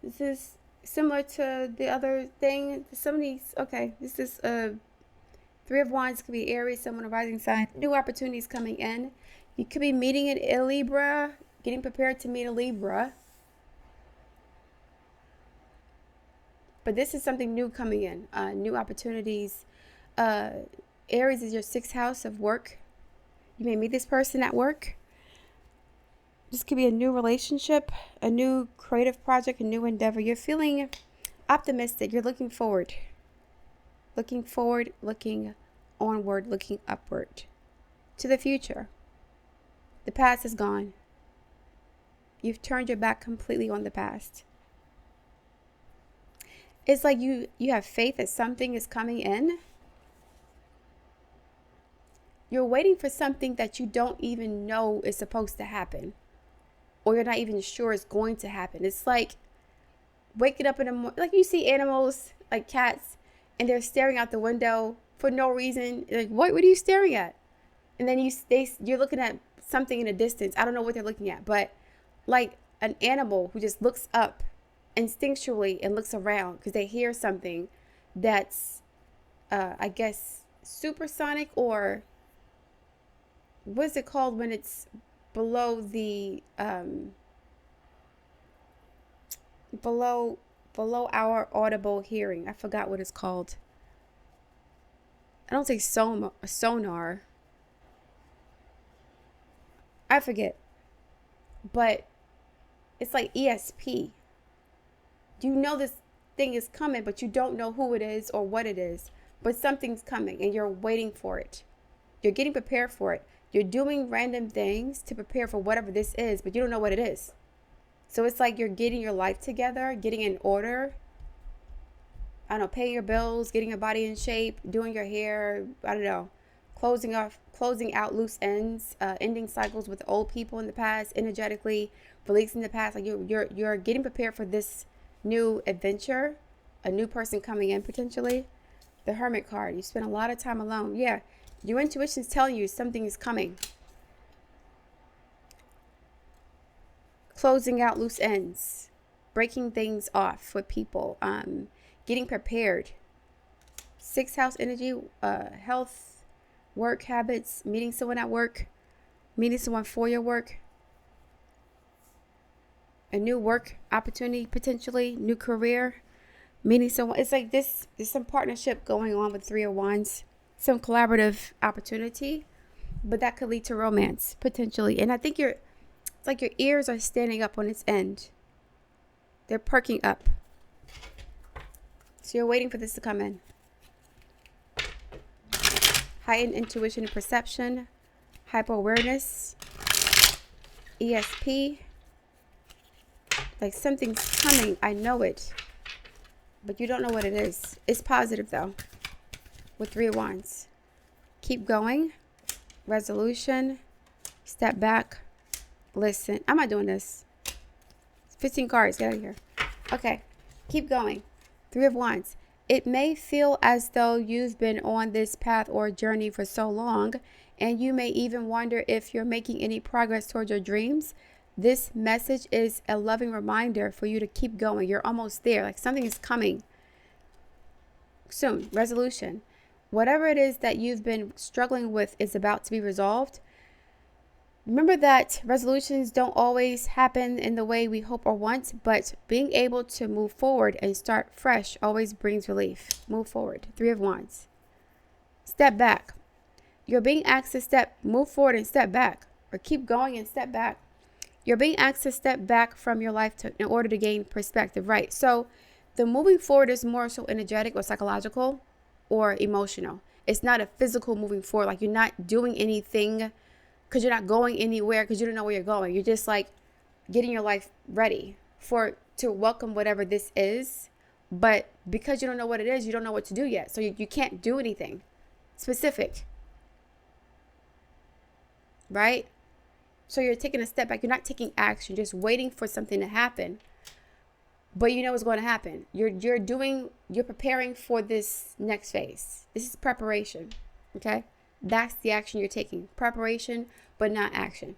[SPEAKER 1] This is similar to the other thing. Some of these. Okay. This is Three of Wands could be Aries, someone a rising sign. New opportunities coming in. You could be meeting a Libra, getting prepared to meet a Libra. But this is something new coming in. New opportunities. Aries is your 6th house of work. You may meet this person at work. This could be a new relationship, a new creative project, a new endeavor. You're feeling optimistic. You're looking forward. Looking forward, looking onward, looking upward to the future. The past is gone. You've turned your back completely on the past. It's like you have faith that something is coming in. You're waiting for something that you don't even know is supposed to happen. Or you're not even sure it's going to happen. It's like waking up in the morning. Like you see animals, like cats, and they're staring out the window for no reason. Like, what are you staring at? And then you're looking at something in the distance. I don't know what they're looking at. But like an animal who just looks up instinctually and looks around because they hear something that's, I guess, supersonic, or what's it called when it's below the below our audible hearing. I forgot what it's called. I don't say sonar. I forget. But it's like ESP. You know this thing is coming, but you don't know who it is or what it is. But something's coming and you're waiting for it. You're getting prepared for it. You're doing random things to prepare for whatever this is, but you don't know what it is. So it's like you're getting your life together, getting in order. I don't know, paying your bills, getting your body in shape, doing your hair, I don't know, closing out loose ends, ending cycles with old people in the past, energetically releasing the past. Like you're getting prepared for this new adventure, a new person coming in potentially. The Hermit card. You spend a lot of time alone. Yeah, your intuition's telling you something is coming. Closing out loose ends, breaking things off with people, getting prepared. 6th house energy, health, work habits, meeting someone at work, meeting someone for your work, a new work opportunity potentially, new career, meeting someone. It's like there's some partnership going on with 3 of Wands, some collaborative opportunity, but that could lead to romance potentially. And I think it's like your ears are standing up on its end. They're perking up. So you're waiting for this to come in. Heightened intuition and perception, hyper awareness, ESP. Like something's coming. I know it. But you don't know what it is. It's positive though. With 3 of Wands. Keep going. Resolution. Step back. Listen. I'm not doing this. 15 cards. Get out of here. Okay. Keep going. 3 of Wands. It may feel as though you've been on this path or journey for so long, and you may even wonder if you're making any progress towards your dreams. This message is a loving reminder for you to keep going. You're almost there. Like something is coming soon. Resolution. Whatever it is that you've been struggling with is about to be resolved. Remember that resolutions don't always happen in the way we hope or want, but being able to move forward and start fresh always brings relief. Move forward. 3 of Wands. Step back. You're being asked to move forward and step back, or keep going and step back. You're being asked to step back from your life in order to gain perspective, right? So the moving forward is more so energetic or psychological, or emotional. It's not a physical moving forward. Like, you're not doing anything because you're not going anywhere because you don't know where you're going. You're just like getting your life ready to welcome whatever this is. But because you don't know what it is, you don't know what to do yet. So you can't do anything specific. Right? So you're taking a step back. You're not taking action, just waiting for something to happen. But you know what's going to happen. You're preparing for this next phase. This is preparation. Okay? That's the action you're taking. Preparation, but not action.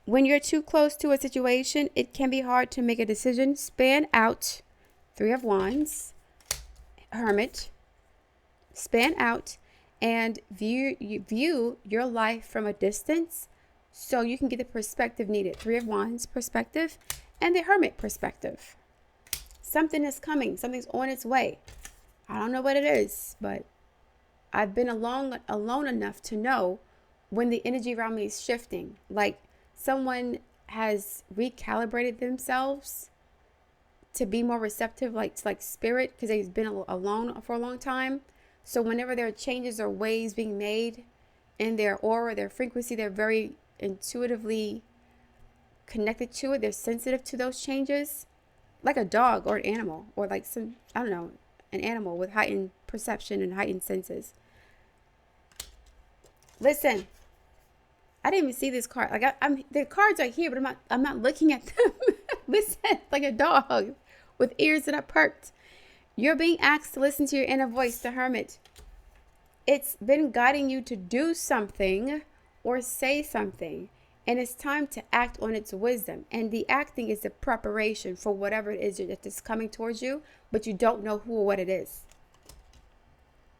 [SPEAKER 1] When you're too close to a situation, it can be hard to make a decision. Span out. 3 of Wands. Hermit. Span out and view your life from a distance so you can get the perspective needed. 3 of Wands perspective and the Hermit perspective. Something is coming. Something's on its way. I don't know what it is, but I've been alone enough to know when the energy around me is shifting. Like someone has recalibrated themselves to be more receptive, like spirit, because they've been alone for a long time. So whenever there are changes or waves being made in their aura, their frequency, they're very intuitively connected to it. They're sensitive to those changes, like a dog or an animal, or like an animal with heightened perception and heightened senses. Listen, I didn't even see this card. Like the cards are here, but I'm not looking at them. Listen, like a dog with ears that are perked. You're being asked to listen to your inner voice, the Hermit. It's been guiding you to do something or say something, and it's time to act on its wisdom. And the acting is the preparation for whatever it is that is coming towards you, but you don't know who or what it is.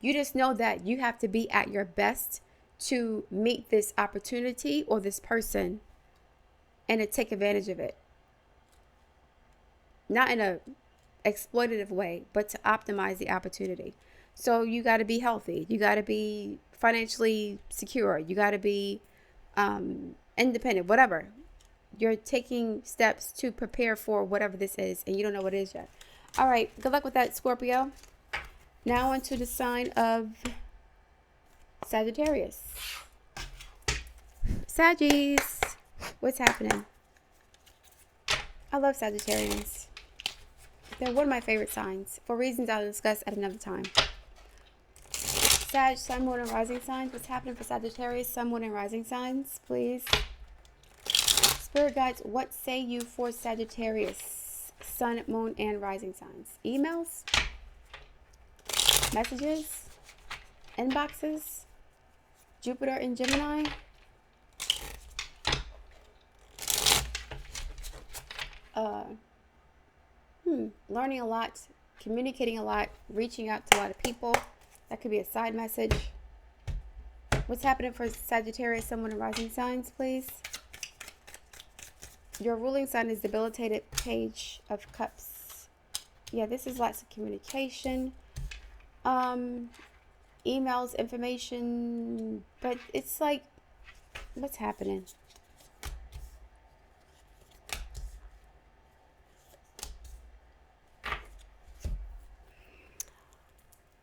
[SPEAKER 1] You just know that you have to be at your best to meet this opportunity or this person and to take advantage of it. Not in a exploitative way, but to optimize the opportunity. So you got to be healthy. You got to be financially secure. You got to be independent, whatever. You're taking steps to prepare for whatever this is, and you don't know what it is yet. All right. Good luck with that, Scorpio. Now onto the sign of Sagittarius. Saggies, what's happening? I love Sagittarians. They're one of my favorite signs for reasons I'll discuss at another time. Sag, Sun, Moon, and Rising signs. What's happening for Sagittarius, Sun, Moon, and Rising signs, please? Spirit guides, what say you for Sagittarius, Sun, Moon, and Rising signs? Emails? Messages? Inboxes? Jupiter and Gemini? Learning a lot, communicating a lot, reaching out to a lot of people. That could be a side message. What's happening for Sagittarius, Sun, Moon, and Rising signs, please? Your ruling sign is debilitated, Page of Cups. Yeah, this is lots of communication. Emails, information, but it's like, what's happening?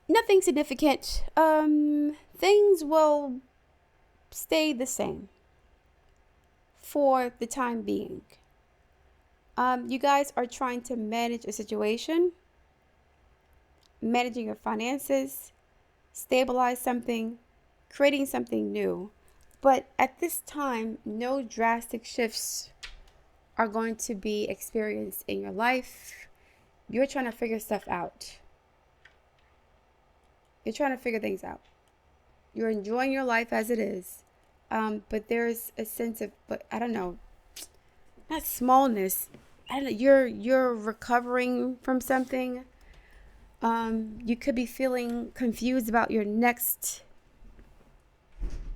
[SPEAKER 1] Nothing significant. Things will stay the same for the time being. You guys are trying to manage a situation, managing your finances, stabilize something, creating something new. But at this time, no drastic shifts are going to be experienced in your life. You're trying to figure stuff out. You're trying to figure things out. You're enjoying your life as it is. But there's a sense of, but I don't know, not smallness. I don't know, you're recovering from something. You could be feeling confused about your next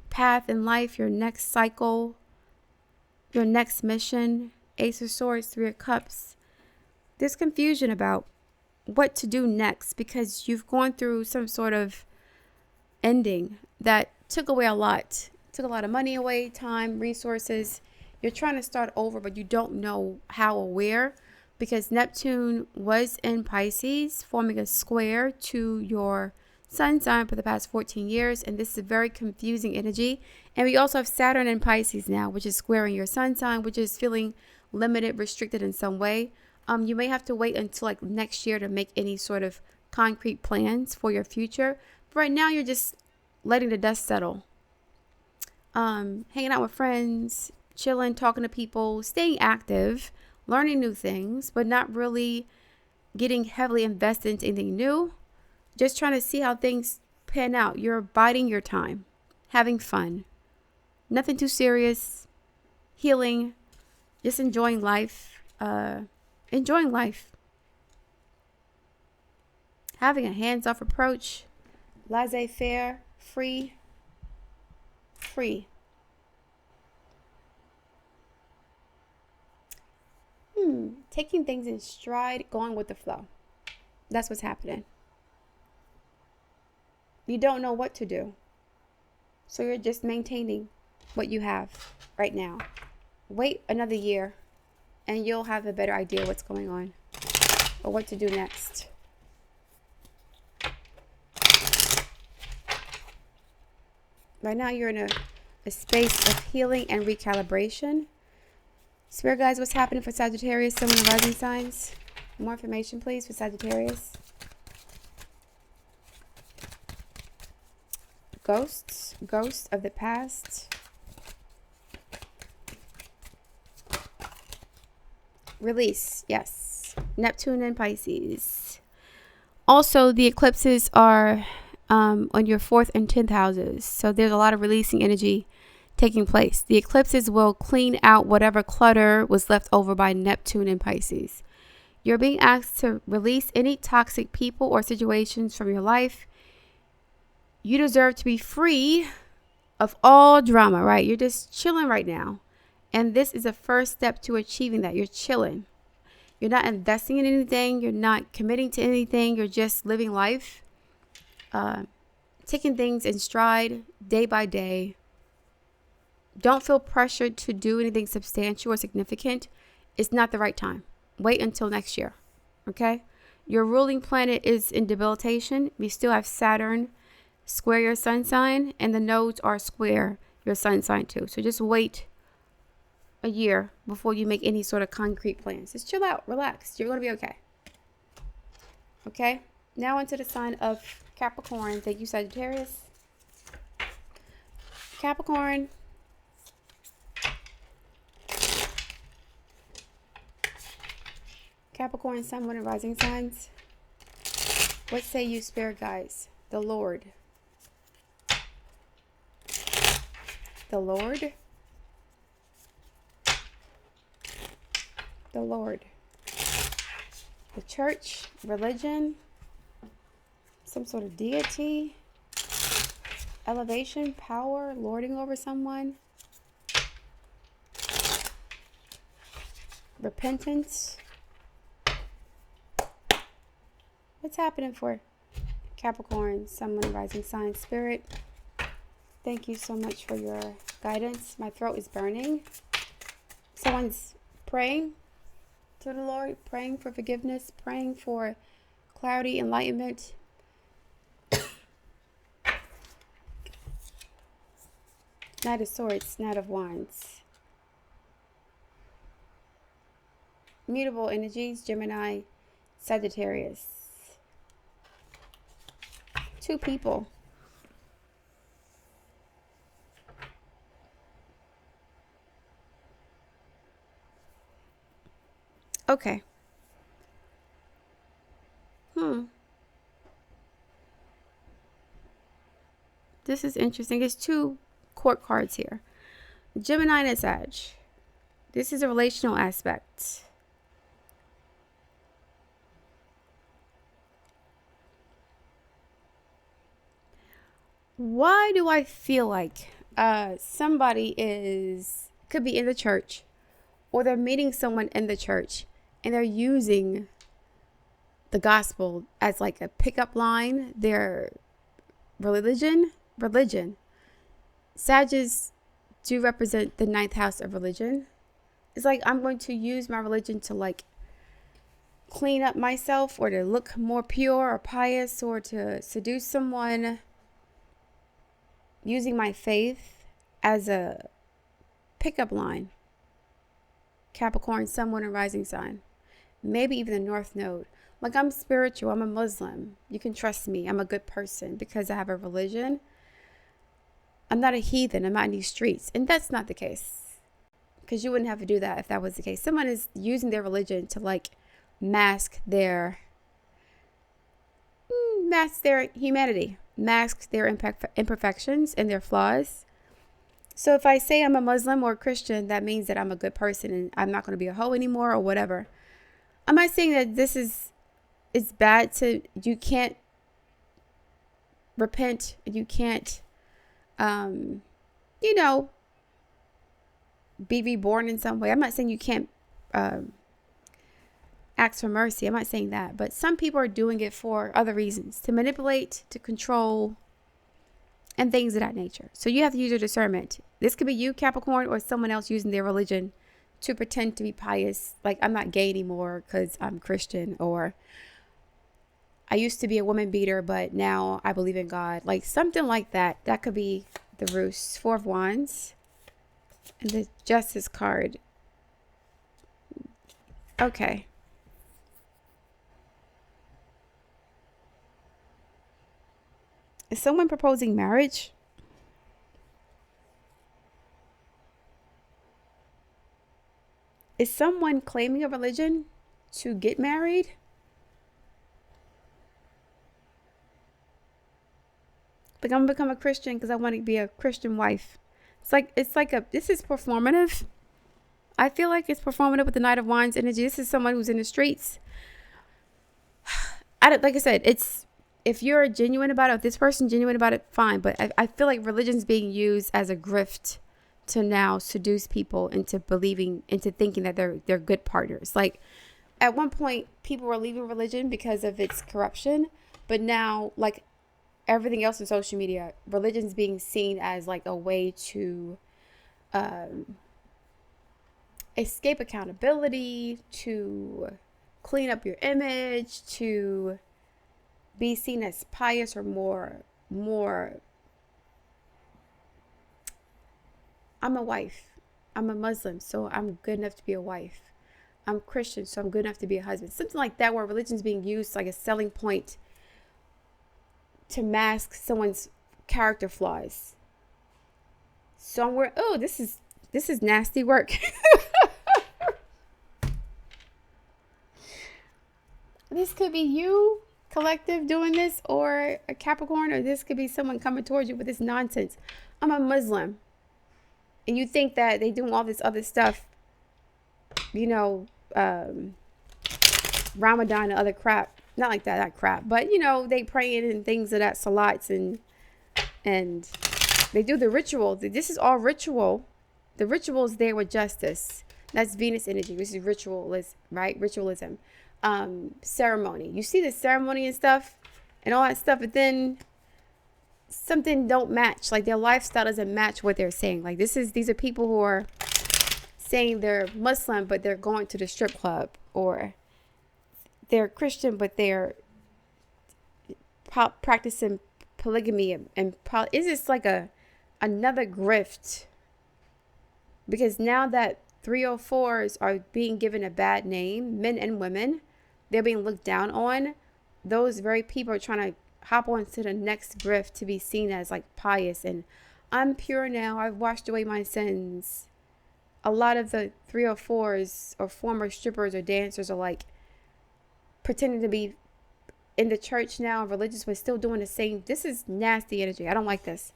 [SPEAKER 1] path in life, your next cycle, your next mission. Ace of Swords, 3 of Cups. There's confusion about what to do next because you've gone through some sort of ending that took away a lot. Took a lot of money away, time, resources. You're trying to start over, but you don't know how or where. because Neptune was in Pisces, forming a square to your sun sign for the past 14 years. And this is a very confusing energy. And we also have Saturn in Pisces now, which is squaring your sun sign, which is feeling limited, restricted in some way. You may have to wait until like next year to make any sort of concrete plans for your future. But right now, you're just letting the dust settle. Hanging out with friends, chilling, talking to people, staying active, learning new things, but not really getting heavily invested into anything new. Just trying to see how things pan out. You're biding your time, having fun. Nothing too serious. Healing. Just enjoying life. Enjoying life. Having a hands-off approach. Laissez-faire. Free. Taking things in stride, going with the flow. That's what's happening. You don't know what to do. So you're just maintaining what you have right now. Wait another year and you'll have a better idea what's going on or what to do next. Right now you're in a space of healing and recalibration. Spirit guides, what's happening for Sagittarius, Sun, and rising signs? More information, please, for Sagittarius. Ghosts of the past. Release, yes. Neptune and Pisces. Also, the eclipses are on your 4th and 10th houses. So there's a lot of releasing energy taking place. The eclipses will clean out whatever clutter was left over by Neptune and Pisces. You're being asked to release any toxic people or situations from your life. You deserve to be free of all drama, right? You're just chilling right now. And this is a first step to achieving that. You're chilling. You're not investing in anything. You're not committing to anything. You're just living life. Taking things in stride day by day. Don't feel pressured to do anything substantial or significant. It's not the right time. Wait until next year. Okay? Your ruling planet is in debilitation. We still have Saturn square your sun sign, and the nodes are square your sun sign too. So just wait a year before you make any sort of concrete plans. Just chill out, relax. You're going to be okay. Okay? Now into the sign of Capricorn. Thank you, Sagittarius. Capricorn. Capricorn, Sun, Moon, and rising signs. What say you, spirit guides? The Lord. The Lord. The Lord. The church, religion, some sort of deity, elevation, power, lording over someone, repentance. What's happening for Capricorn, Sun, Moon, rising sign? Spirit, thank you so much for your guidance. My throat is burning. Someone's praying to the Lord, praying for forgiveness, praying for clarity, enlightenment. Knight of Swords, Knight of Wands. Mutable energies, Gemini, Sagittarius. 2 people. Okay. This is interesting. It's 2 court cards here. Gemini and Sag. This is a relational aspect. Why do I feel like somebody could be in the church, or they're meeting someone in the church and they're using the gospel as like a pickup line? Their religion. Sages do represent the 9th house of religion. It's like, I'm going to use my religion to like clean up myself or to look more pure or pious or to seduce someone using my faith as a pickup line. Capricorn, Sun, Moon, and Rising sign. Maybe even the North Node. Like, I'm spiritual. I'm a Muslim. You can trust me. I'm a good person because I have a religion. I'm not a heathen. I'm not in these streets. And that's not the case. Because you wouldn't have to do that if that was the case. Someone is using their religion to like mask their humanity, mask their imperfections and their flaws. So if I say I'm a Muslim or a Christian, that means that I'm a good person and I'm not going to be a hoe anymore or whatever. I'm not saying that it's bad you can't repent, you can't, be reborn in some way. I'm not saying you can't ask for mercy. I'm not saying that. But some people are doing it for other reasons, to manipulate, to control, and things of that nature. So you have to use your discernment. This could be you, Capricorn, or someone else using their religion to pretend to be pious. Like, I'm not gay anymore because I'm Christian, or I used to be a woman beater, but now I believe in God. Like something like that. That could be the ruse. 4 of Wands and the Justice card. Okay. Is someone proposing marriage? Is someone claiming a religion to get married? Like, I'm gonna become a Christian because I want to be a Christian wife. This is performative. I feel like it's performative with the Knight of Wands energy. This is someone who's in the streets. Like I said, if you're genuine about it, if this person's genuine about it, fine. But I feel like religion's being used as a grift to now seduce people into thinking that they're good partners. Like, at one point, people were leaving religion because of its corruption, but now, like everything else in social media, religion's being seen as like a way to escape accountability, to clean up your image, to be seen as pious or more. I'm a wife. I'm a Muslim, so I'm good enough to be a wife. I'm Christian, so I'm good enough to be a husband. Something like that, where religion's being used like a selling point to mask someone's character flaws. Somewhere, oh, this is nasty work. This could be you, collective, doing this, or a Capricorn, or this could be someone coming towards you with this nonsense. I'm a Muslim, and you think that they doing all this other stuff, Ramadan and other crap. Not like that, not crap, but they praying and things of that, salats and they do the ritual. This is all ritual. The ritual is there with justice. That's Venus energy. This is ritualism, right? Ritualism. Ceremony. You see the ceremony and stuff and all that stuff, but then something don't match. Like, their lifestyle doesn't match what they're saying. Like, these are people who are saying they're Muslim, but they're going to the strip club, or they're Christian, but they're practicing polygamy is this like another grift? Because now that 304s are being given a bad name, men and women, they're being looked down on. Those very people are trying to hop on to the next grift to be seen as like pious and I'm pure now. I've washed away my sins. A lot of the 304s or former strippers or dancers are like pretending to be in the church now, religious, but still doing the same. This is nasty energy. I don't like this.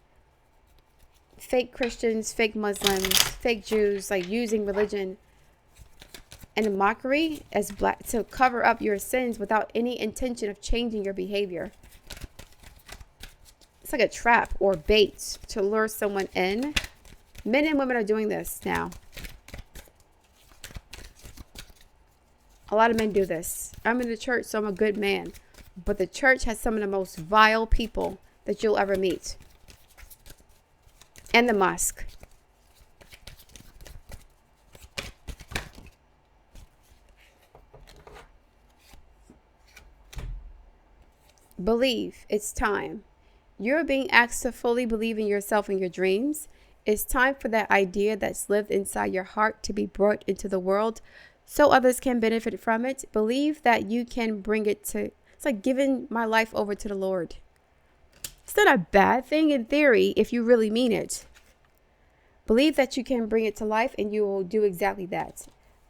[SPEAKER 1] Fake Christians, fake Muslims, fake Jews, like using religion and a mockery as black to cover up your sins without any intention of changing your behavior. It's like a trap or bait to lure someone in. Men and women are doing this now. A lot of men do this. I'm in the church, so I'm a good man. But the church has some of the most vile people that you'll ever meet. And the mosque. Believe. It's time. You're being asked to fully believe in yourself and your dreams. It's time for that idea that's lived inside your heart to be brought into the world so others can benefit from it. Believe that you can bring it to, it's like giving my life over to the Lord. It's not a bad thing in theory if you really mean it. Believe that you can bring it to life and you will do exactly that.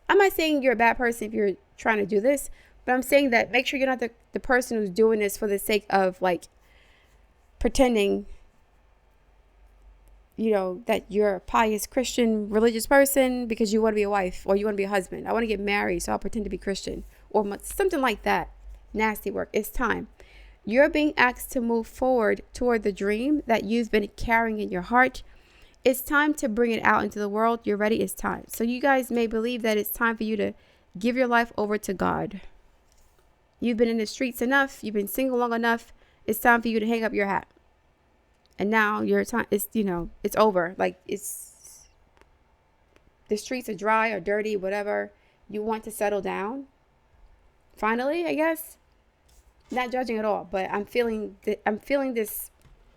[SPEAKER 1] I'm not saying you're a bad person if you're trying to do this, but I'm saying that make sure you're not the person who's doing this for the sake of like pretending, that you're a pious Christian religious person because you want to be a wife or you want to be a husband. I want to get married, so I'll pretend to be Christian or something like that. Nasty work. It's time. You're being asked to move forward toward the dream that you've been carrying in your heart. It's time to bring it out into the world. You're ready. It's time. So you guys may believe that it's time for you to give your life over to God. You've been in the streets enough. You've been single long enough. It's time for you to hang up your hat. And now your time is, it's over. Like the streets are dry or dirty, whatever. You want to settle down. Finally, I guess. Not judging at all, but I'm feeling this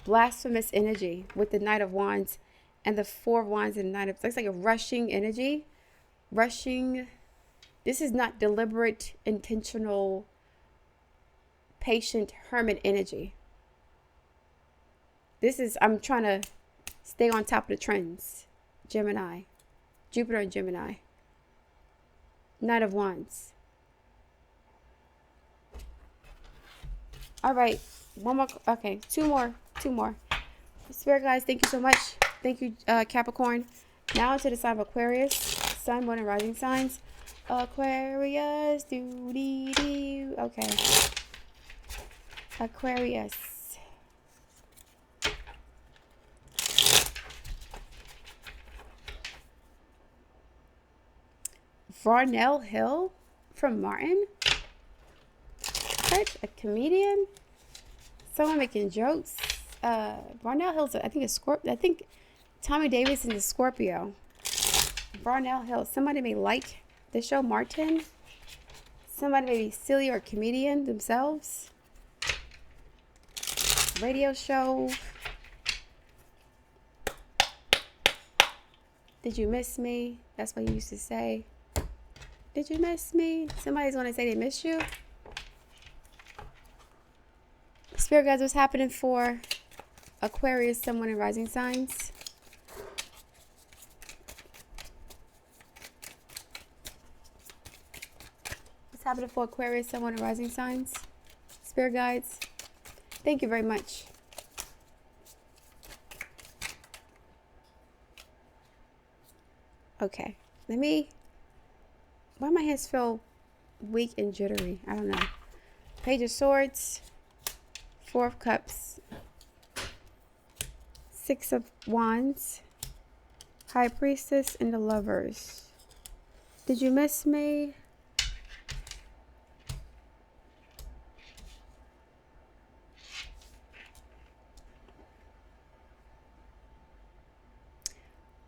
[SPEAKER 1] blasphemous energy with the Knight of Wands and the Four of Wands and the Knight of, it's like a rushing energy. Rushing. This is not deliberate, intentional, patient hermit energy. This is, I'm trying to stay on top of the trends. Gemini. Jupiter and Gemini. Knight of Wands. All right. One more. Okay. Two more. Spirit guys, thank you so much. Thank you, Capricorn. Now into the sign of Aquarius. Sun, moon, and rising signs. Aquarius. Do-dee-dee. Okay. Aquarius. Varnell Hill from Martin. What? A comedian? Someone making jokes? Varnell Hill's, I think, a Scorpio. I think Tommy Davis is a Scorpio. Varnell Hill. Somebody may like the show Martin. Somebody may be silly or a comedian themselves. Radio show. Did you miss me? That's what you used to say. Did you miss me? Somebody's going to say they missed you. Spirit guys, what's happening for Aquarius, someone in rising signs? What's happening for Aquarius, someone in rising signs? Spirit guides, thank you very much. Okay, why my hands feel weak and jittery? I don't know. Page of Swords, Four of Cups, Six of Wands, High Priestess, and the Lovers. Did you miss me?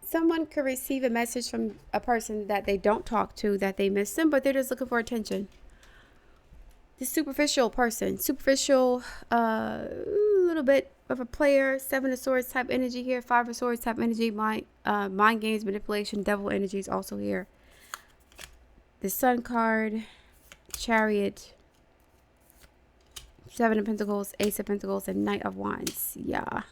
[SPEAKER 1] Someone could receive a message from a person that they don't talk to, that they miss them, but they're just looking for attention. This superficial person, little bit of a player, Seven of Swords type energy here, Five of Swords type energy, mind games, manipulation, devil energy is also here. The Sun card, Chariot, Seven of Pentacles, Ace of Pentacles, and Knight of Wands. Yeah.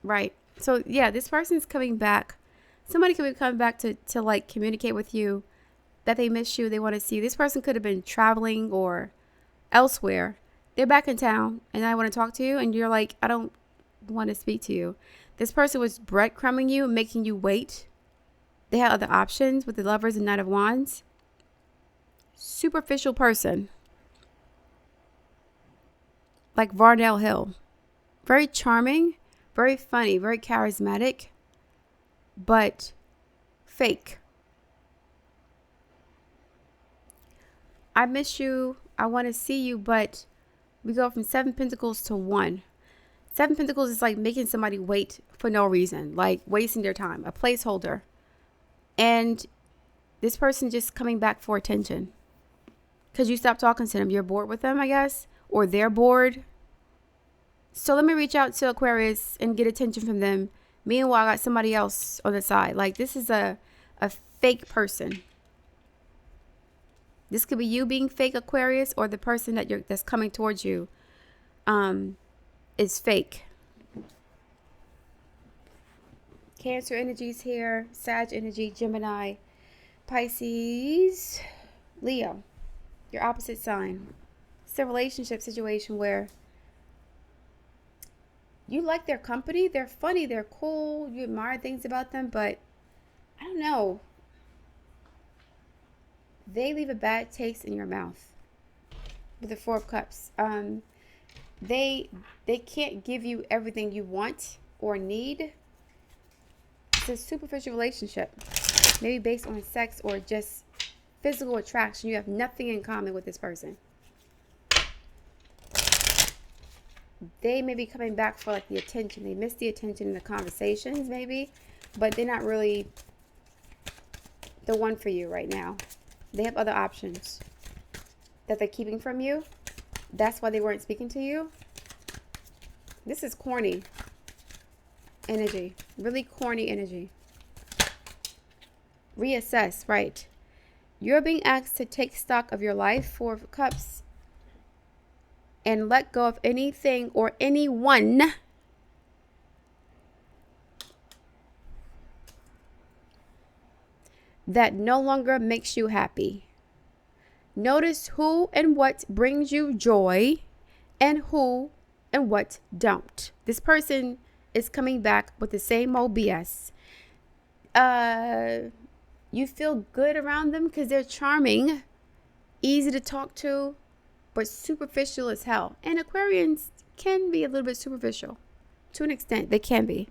[SPEAKER 1] Right. So yeah, this person's coming back. Somebody could be coming back to like communicate with you that they miss you. They want to see you. This person could have been traveling or elsewhere. They're back in town and I want to talk to you. And you're like, I don't want to speak to you. This person was breadcrumbing you, making you wait. They had other options with the Lovers and Knight of Wands. Superficial person. Like Varnell Hill. Very charming, very funny, very charismatic, but fake. I miss you. I want to see you, but we go from Seven Pentacles to 1. Seven Pentacles is like making somebody wait for no reason, like wasting their time, a placeholder. And this person just coming back for attention. Because you stopped talking to them. You're bored with them, I guess. Or they're bored. So let me reach out to Aquarius and get attention from them. Meanwhile, I got somebody else on the side. Like, this is a fake person. This could be you being fake, Aquarius, or the person that's coming towards you is fake. Cancer energies here. Sag energy, Gemini, Pisces, Leo. Your opposite sign. It's a relationship situation where you like their company. They're funny. They're cool. You admire things about them. But I don't know. They leave a bad taste in your mouth. With the Four of Cups. They can't give you everything you want or need. It's a superficial relationship. Maybe based on sex or just physical attraction. You have nothing in common with this person. They may be coming back for like the attention. They miss the attention in the conversations maybe, but they're not really the one for you right now. They have other options that they're keeping from you. That's why they weren't speaking to you. This is corny energy. Really corny energy. Reassess, right. You're being asked to take stock of your life, Four of Cups, and let go of anything or anyone that no longer makes you happy. Notice who and what brings you joy and who and what don't. This person is coming back with the same old BS. You feel good around them because they're charming, easy to talk to, but superficial as hell. And Aquarians can be a little bit superficial. To an extent, they can be.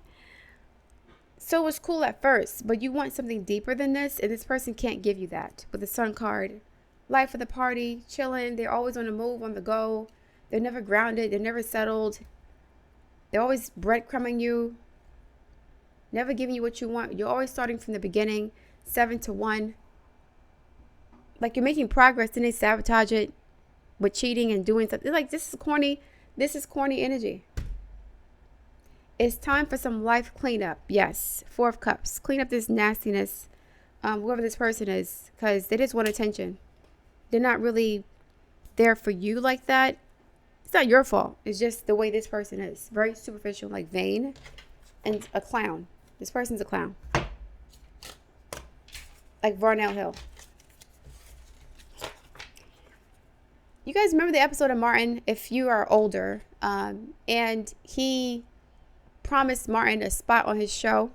[SPEAKER 1] So it's cool at first, but you want something deeper than this, and this person can't give you that. With the Sun card, life of the party, chilling, they're always on the move, on the go. They're never grounded, they're never settled. They're always breadcrumbing you, never giving you what you want. You're always starting from the beginning, 7 to 1. Like you're making progress, then they sabotage it with cheating and doing something. Like, this is corny. This is corny energy. It's time for some life cleanup. Yes. Four of Cups. Clean up this nastiness, whoever this person is, because they just want attention. They're not really there for you like that. It's not your fault. It's just the way this person is. Very superficial, like vain, and a clown. This person's a clown. Like Varnell Hill. You guys remember the episode of Martin, if you are older, and he promised Martin a spot on his show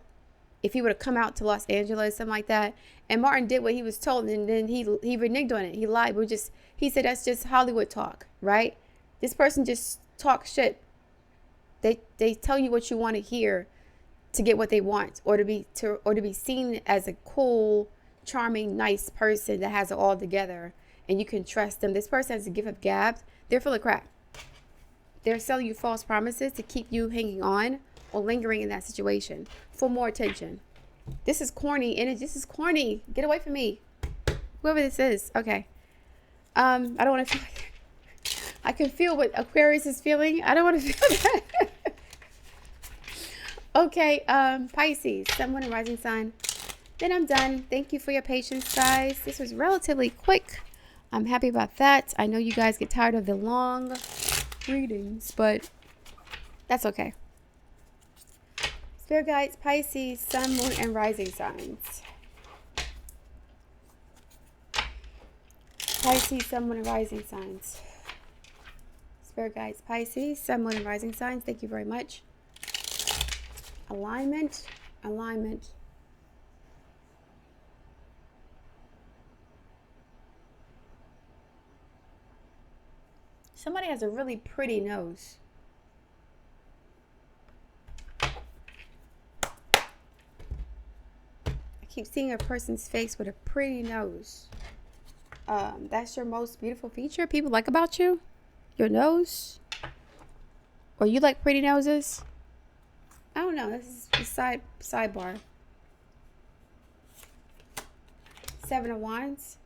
[SPEAKER 1] if he would have come out to Los Angeles, something like that. And Martin did what he was told, and then he reneged on it. He lied. He said that's just Hollywood talk, right? This person just talks shit. They tell you what you want to hear to get what they want, or to be seen as a cool, charming, nice person that has it all together and you can trust them. This person has a gift of gab. They're full of crap. They're selling you false promises to keep you hanging on or lingering in that situation for more attention. This is corny energy. This is corny. Get away from me. Whoever this is. Okay. I don't want to feel like I can feel what Aquarius is feeling. I don't want to feel that. Okay. Pisces, Sun, Moon, and Rising Sign. Then I'm done. Thank you for your patience, guys. This was relatively quick. I'm happy about that. I know you guys get tired of the long readings, but that's okay. Spirit guides, Pisces, Sun, Moon, and Rising Signs. Pisces, Sun, Moon, and Rising Signs. Spirit guides, Pisces, Sun, Moon, and Rising Signs. Thank you very much. Alignment, alignment. Somebody has a really pretty nose. I keep seeing a person's face with a pretty nose. That's your most beautiful feature people like about you? Your nose? Or you like pretty noses? I don't know. This is the sidebar. 7 of Wands.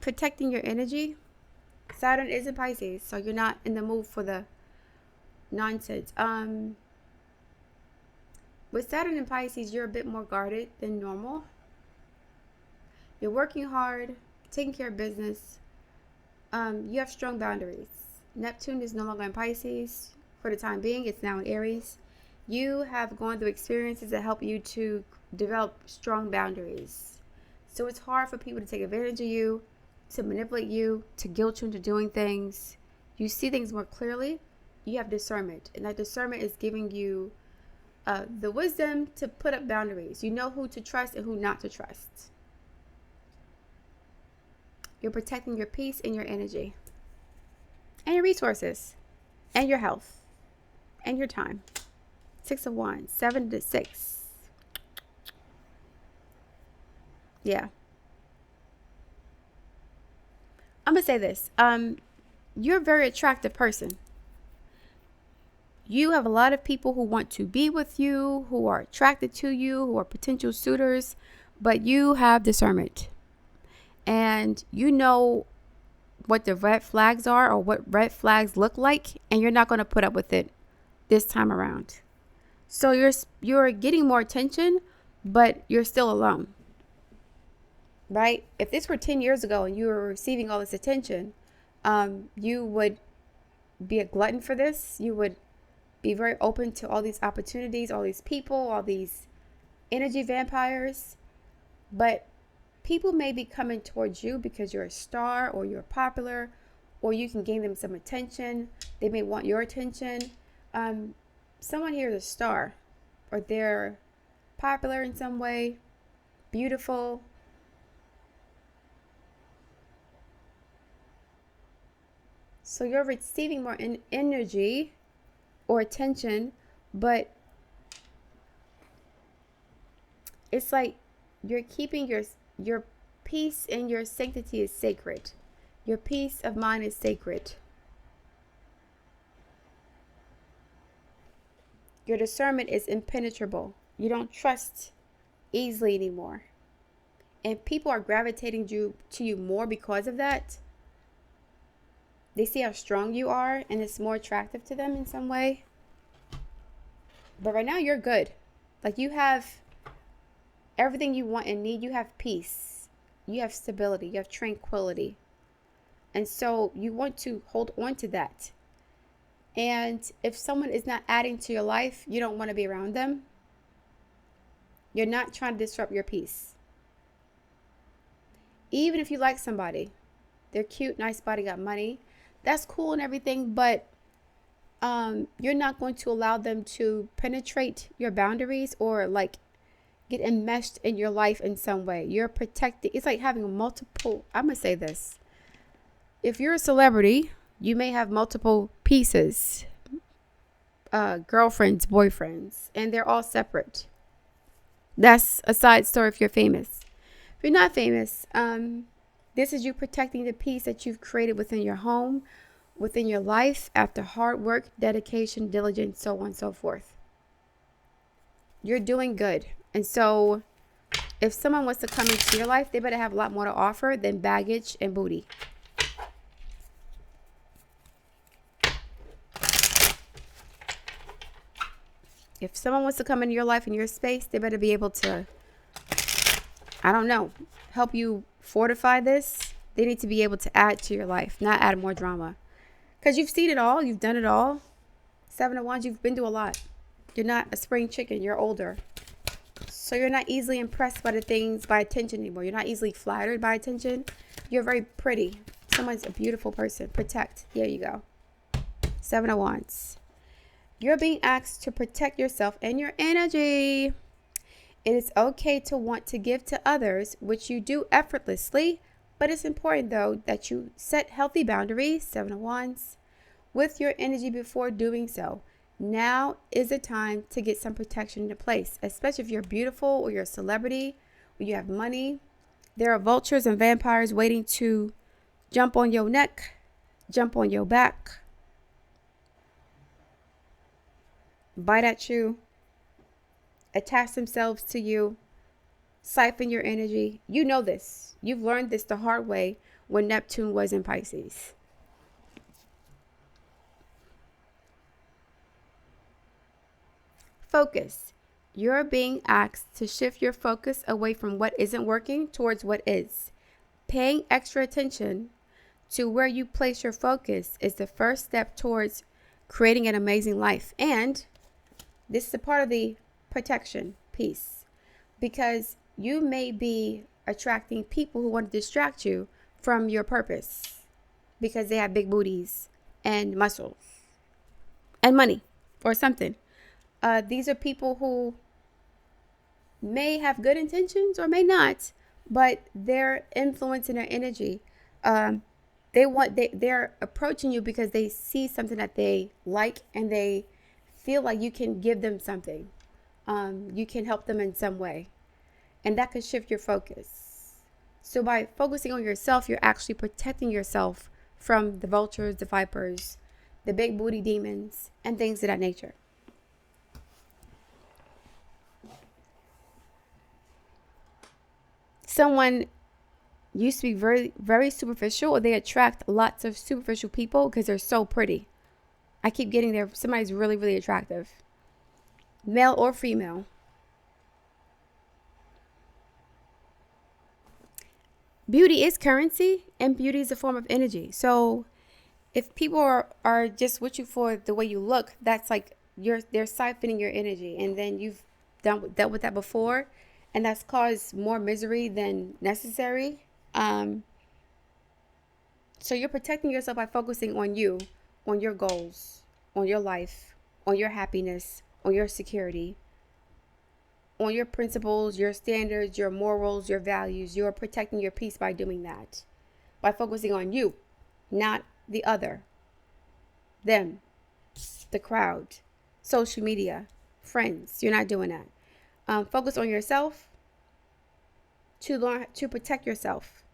[SPEAKER 1] Protecting your energy. Saturn is in Pisces, so you're not in the mood for the nonsense. With Saturn in Pisces, you're a bit more guarded than normal. You're working hard, taking care of business. You have strong boundaries. Neptune is no longer in Pisces for the time being. It's now in Aries. You have gone through experiences that help you to develop strong boundaries. So it's hard for people to take advantage of you, to manipulate you, to guilt you into doing things. You see things more clearly. You have discernment, and that discernment is giving you the wisdom to put up boundaries. You know who to trust and who not to trust. You're protecting your peace and your energy and your resources and your health and your time. 6 of Wands, 7 to 6. Yeah. I'm going to say this. You're a very attractive person. You have a lot of people who want to be with you, who are attracted to you, who are potential suitors, but you have discernment. And you know what the red flags are or what red flags look like, and you're not going to put up with it this time around. So you're getting more attention, but you're still alone. Right? If this were 10 years ago and you were receiving all this attention, you would be a glutton for this. You would be very open to all these opportunities, all these people, all these energy vampires. But people may be coming towards you because you're a star or you're popular, or you can gain them some attention. They may want your attention. Someone here is a star, or they're popular in some way, beautiful. So you're receiving more energy or attention, but it's like you're keeping your peace and your sanctity is sacred. Your peace of mind is sacred. Your discernment is impenetrable. You don't trust easily anymore. And people are gravitating to you more because of that. They see how strong you are, and it's more attractive to them in some way. But right now, you're good. Like, you have everything you want and need. You have peace. You have stability. You have tranquility. And so you want to hold on to that. And if someone is not adding to your life, you don't want to be around them. You're not trying to disrupt your peace. Even if you like somebody, they're cute, nice body, got money, that's cool and everything, but you're not going to allow them to penetrate your boundaries or like get enmeshed in your life in some way. You're protecting. It's like having multiple. I'm going to say this. If you're a celebrity, you may have multiple pieces, girlfriends, boyfriends, and they're all separate. That's a side story if you're famous. If you're not famous, this is you protecting the peace that you've created within your home, within your life, after hard work, dedication, diligence, so on and so forth. You're doing good. And so if someone wants to come into your life, they better have a lot more to offer than baggage and booty. If someone wants to come into your life, in your space, they better be able to, I don't know, help you fortify this. They need to be able to add to your life, not add more drama. Because you've seen it all. You've done it all. 7 of Wands, you've been through a lot. You're not a spring chicken. You're older. So you're not easily impressed by the things, by attention anymore. You're not easily flattered by attention. You're very pretty. Someone's a beautiful person. Protect. There you go. 7 of Wands. You're being asked to protect yourself and your energy. It is okay to want to give to others, which you do effortlessly, but it's important, though, that you set healthy boundaries, 7 of Wands, with your energy before doing so. Now is the time to get some protection into place, especially if you're beautiful or you're a celebrity or you have money. There are vultures and vampires waiting to jump on your neck, jump on your back, bite at you, attach themselves to you, siphon your energy. You know this. You've learned this the hard way when Neptune was in Pisces. Focus. You're being asked to shift your focus away from what isn't working towards what is. Paying extra attention to where you place your focus is the first step towards creating an amazing life. And this is a part of the protection piece, because you may be attracting people who want to distract you from your purpose because they have big booties and muscles and money or something. These are people who may have good intentions or may not, but their influence and their energy, they're approaching you because they see something that they like and they feel like you can give them something. You can help them in some way, and that could shift your focus. So by focusing on yourself, you're actually protecting yourself from the vultures, the vipers, the big booty demons, and things of that nature. Someone used to be very, very superficial, or they attract lots of superficial people because they're so pretty. I keep getting there. Somebody's really, really attractive, male or female. Beauty is currency, and beauty is a form of energy. So if people are just with you for the way you look, that's like they're siphoning your energy, and then you've dealt with that before, and that's caused more misery than necessary. So you're protecting yourself by focusing on you, on your goals, on your life, on your happiness, on your security, on your principles, your standards, your morals, your values. You're protecting your peace by doing that, by focusing on you, not the other, them, the crowd, social media, friends. You're not doing that. Focus on yourself to learn to protect yourself.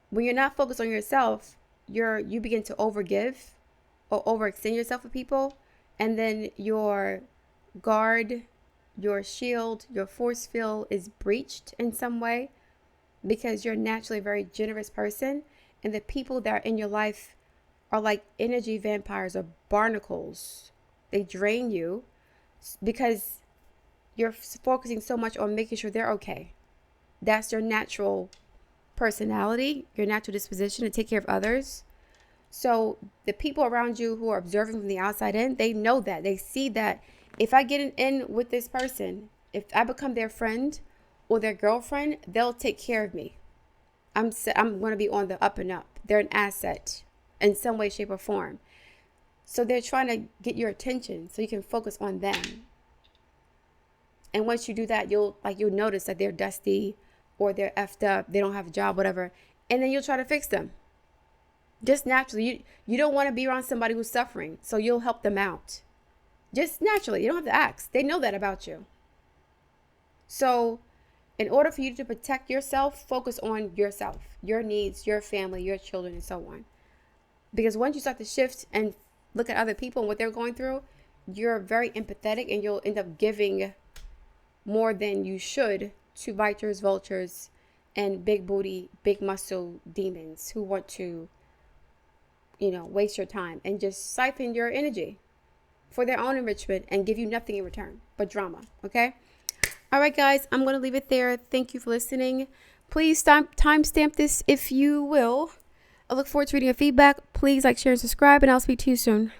[SPEAKER 1] When you're not focused on yourself, you begin to overgive or overextend yourself for people, and then your guard, your shield, your force field is breached in some way, because you're naturally a very generous person, and the people that are in your life are like energy vampires or barnacles. They drain you because you're focusing so much on making sure they're okay. That's your natural personality, your natural disposition to take care of others. So the people around you who are observing from the outside in, they know that. They see that if I get in with this person, if I become their friend or their girlfriend, they'll take care of me. I'm going to be on the up and up. They're an asset in some way, shape, or form. So they're trying to get your attention so you can focus on them. And once you do that, you'll notice that they're dusty or they're effed up, they don't have a job, whatever. And then you'll try to fix them. Just naturally. You don't want to be around somebody who's suffering, so you'll help them out. Just naturally. You don't have to ask. They know that about you. So in order for you to protect yourself, focus on yourself, your needs, your family, your children, and so on. Because once you start to shift and look at other people and what they're going through, you're very empathetic, and you'll end up giving more than you should to vipers, vultures, and big booty, big muscle demons who want to, waste your time and just siphon your energy for their own enrichment and give you nothing in return but drama. Okay? All right, guys, I'm going to leave it there. Thank you for listening. Please timestamp this if you will. I look forward to reading your feedback. Please like, share, and subscribe, and I'll speak to you soon.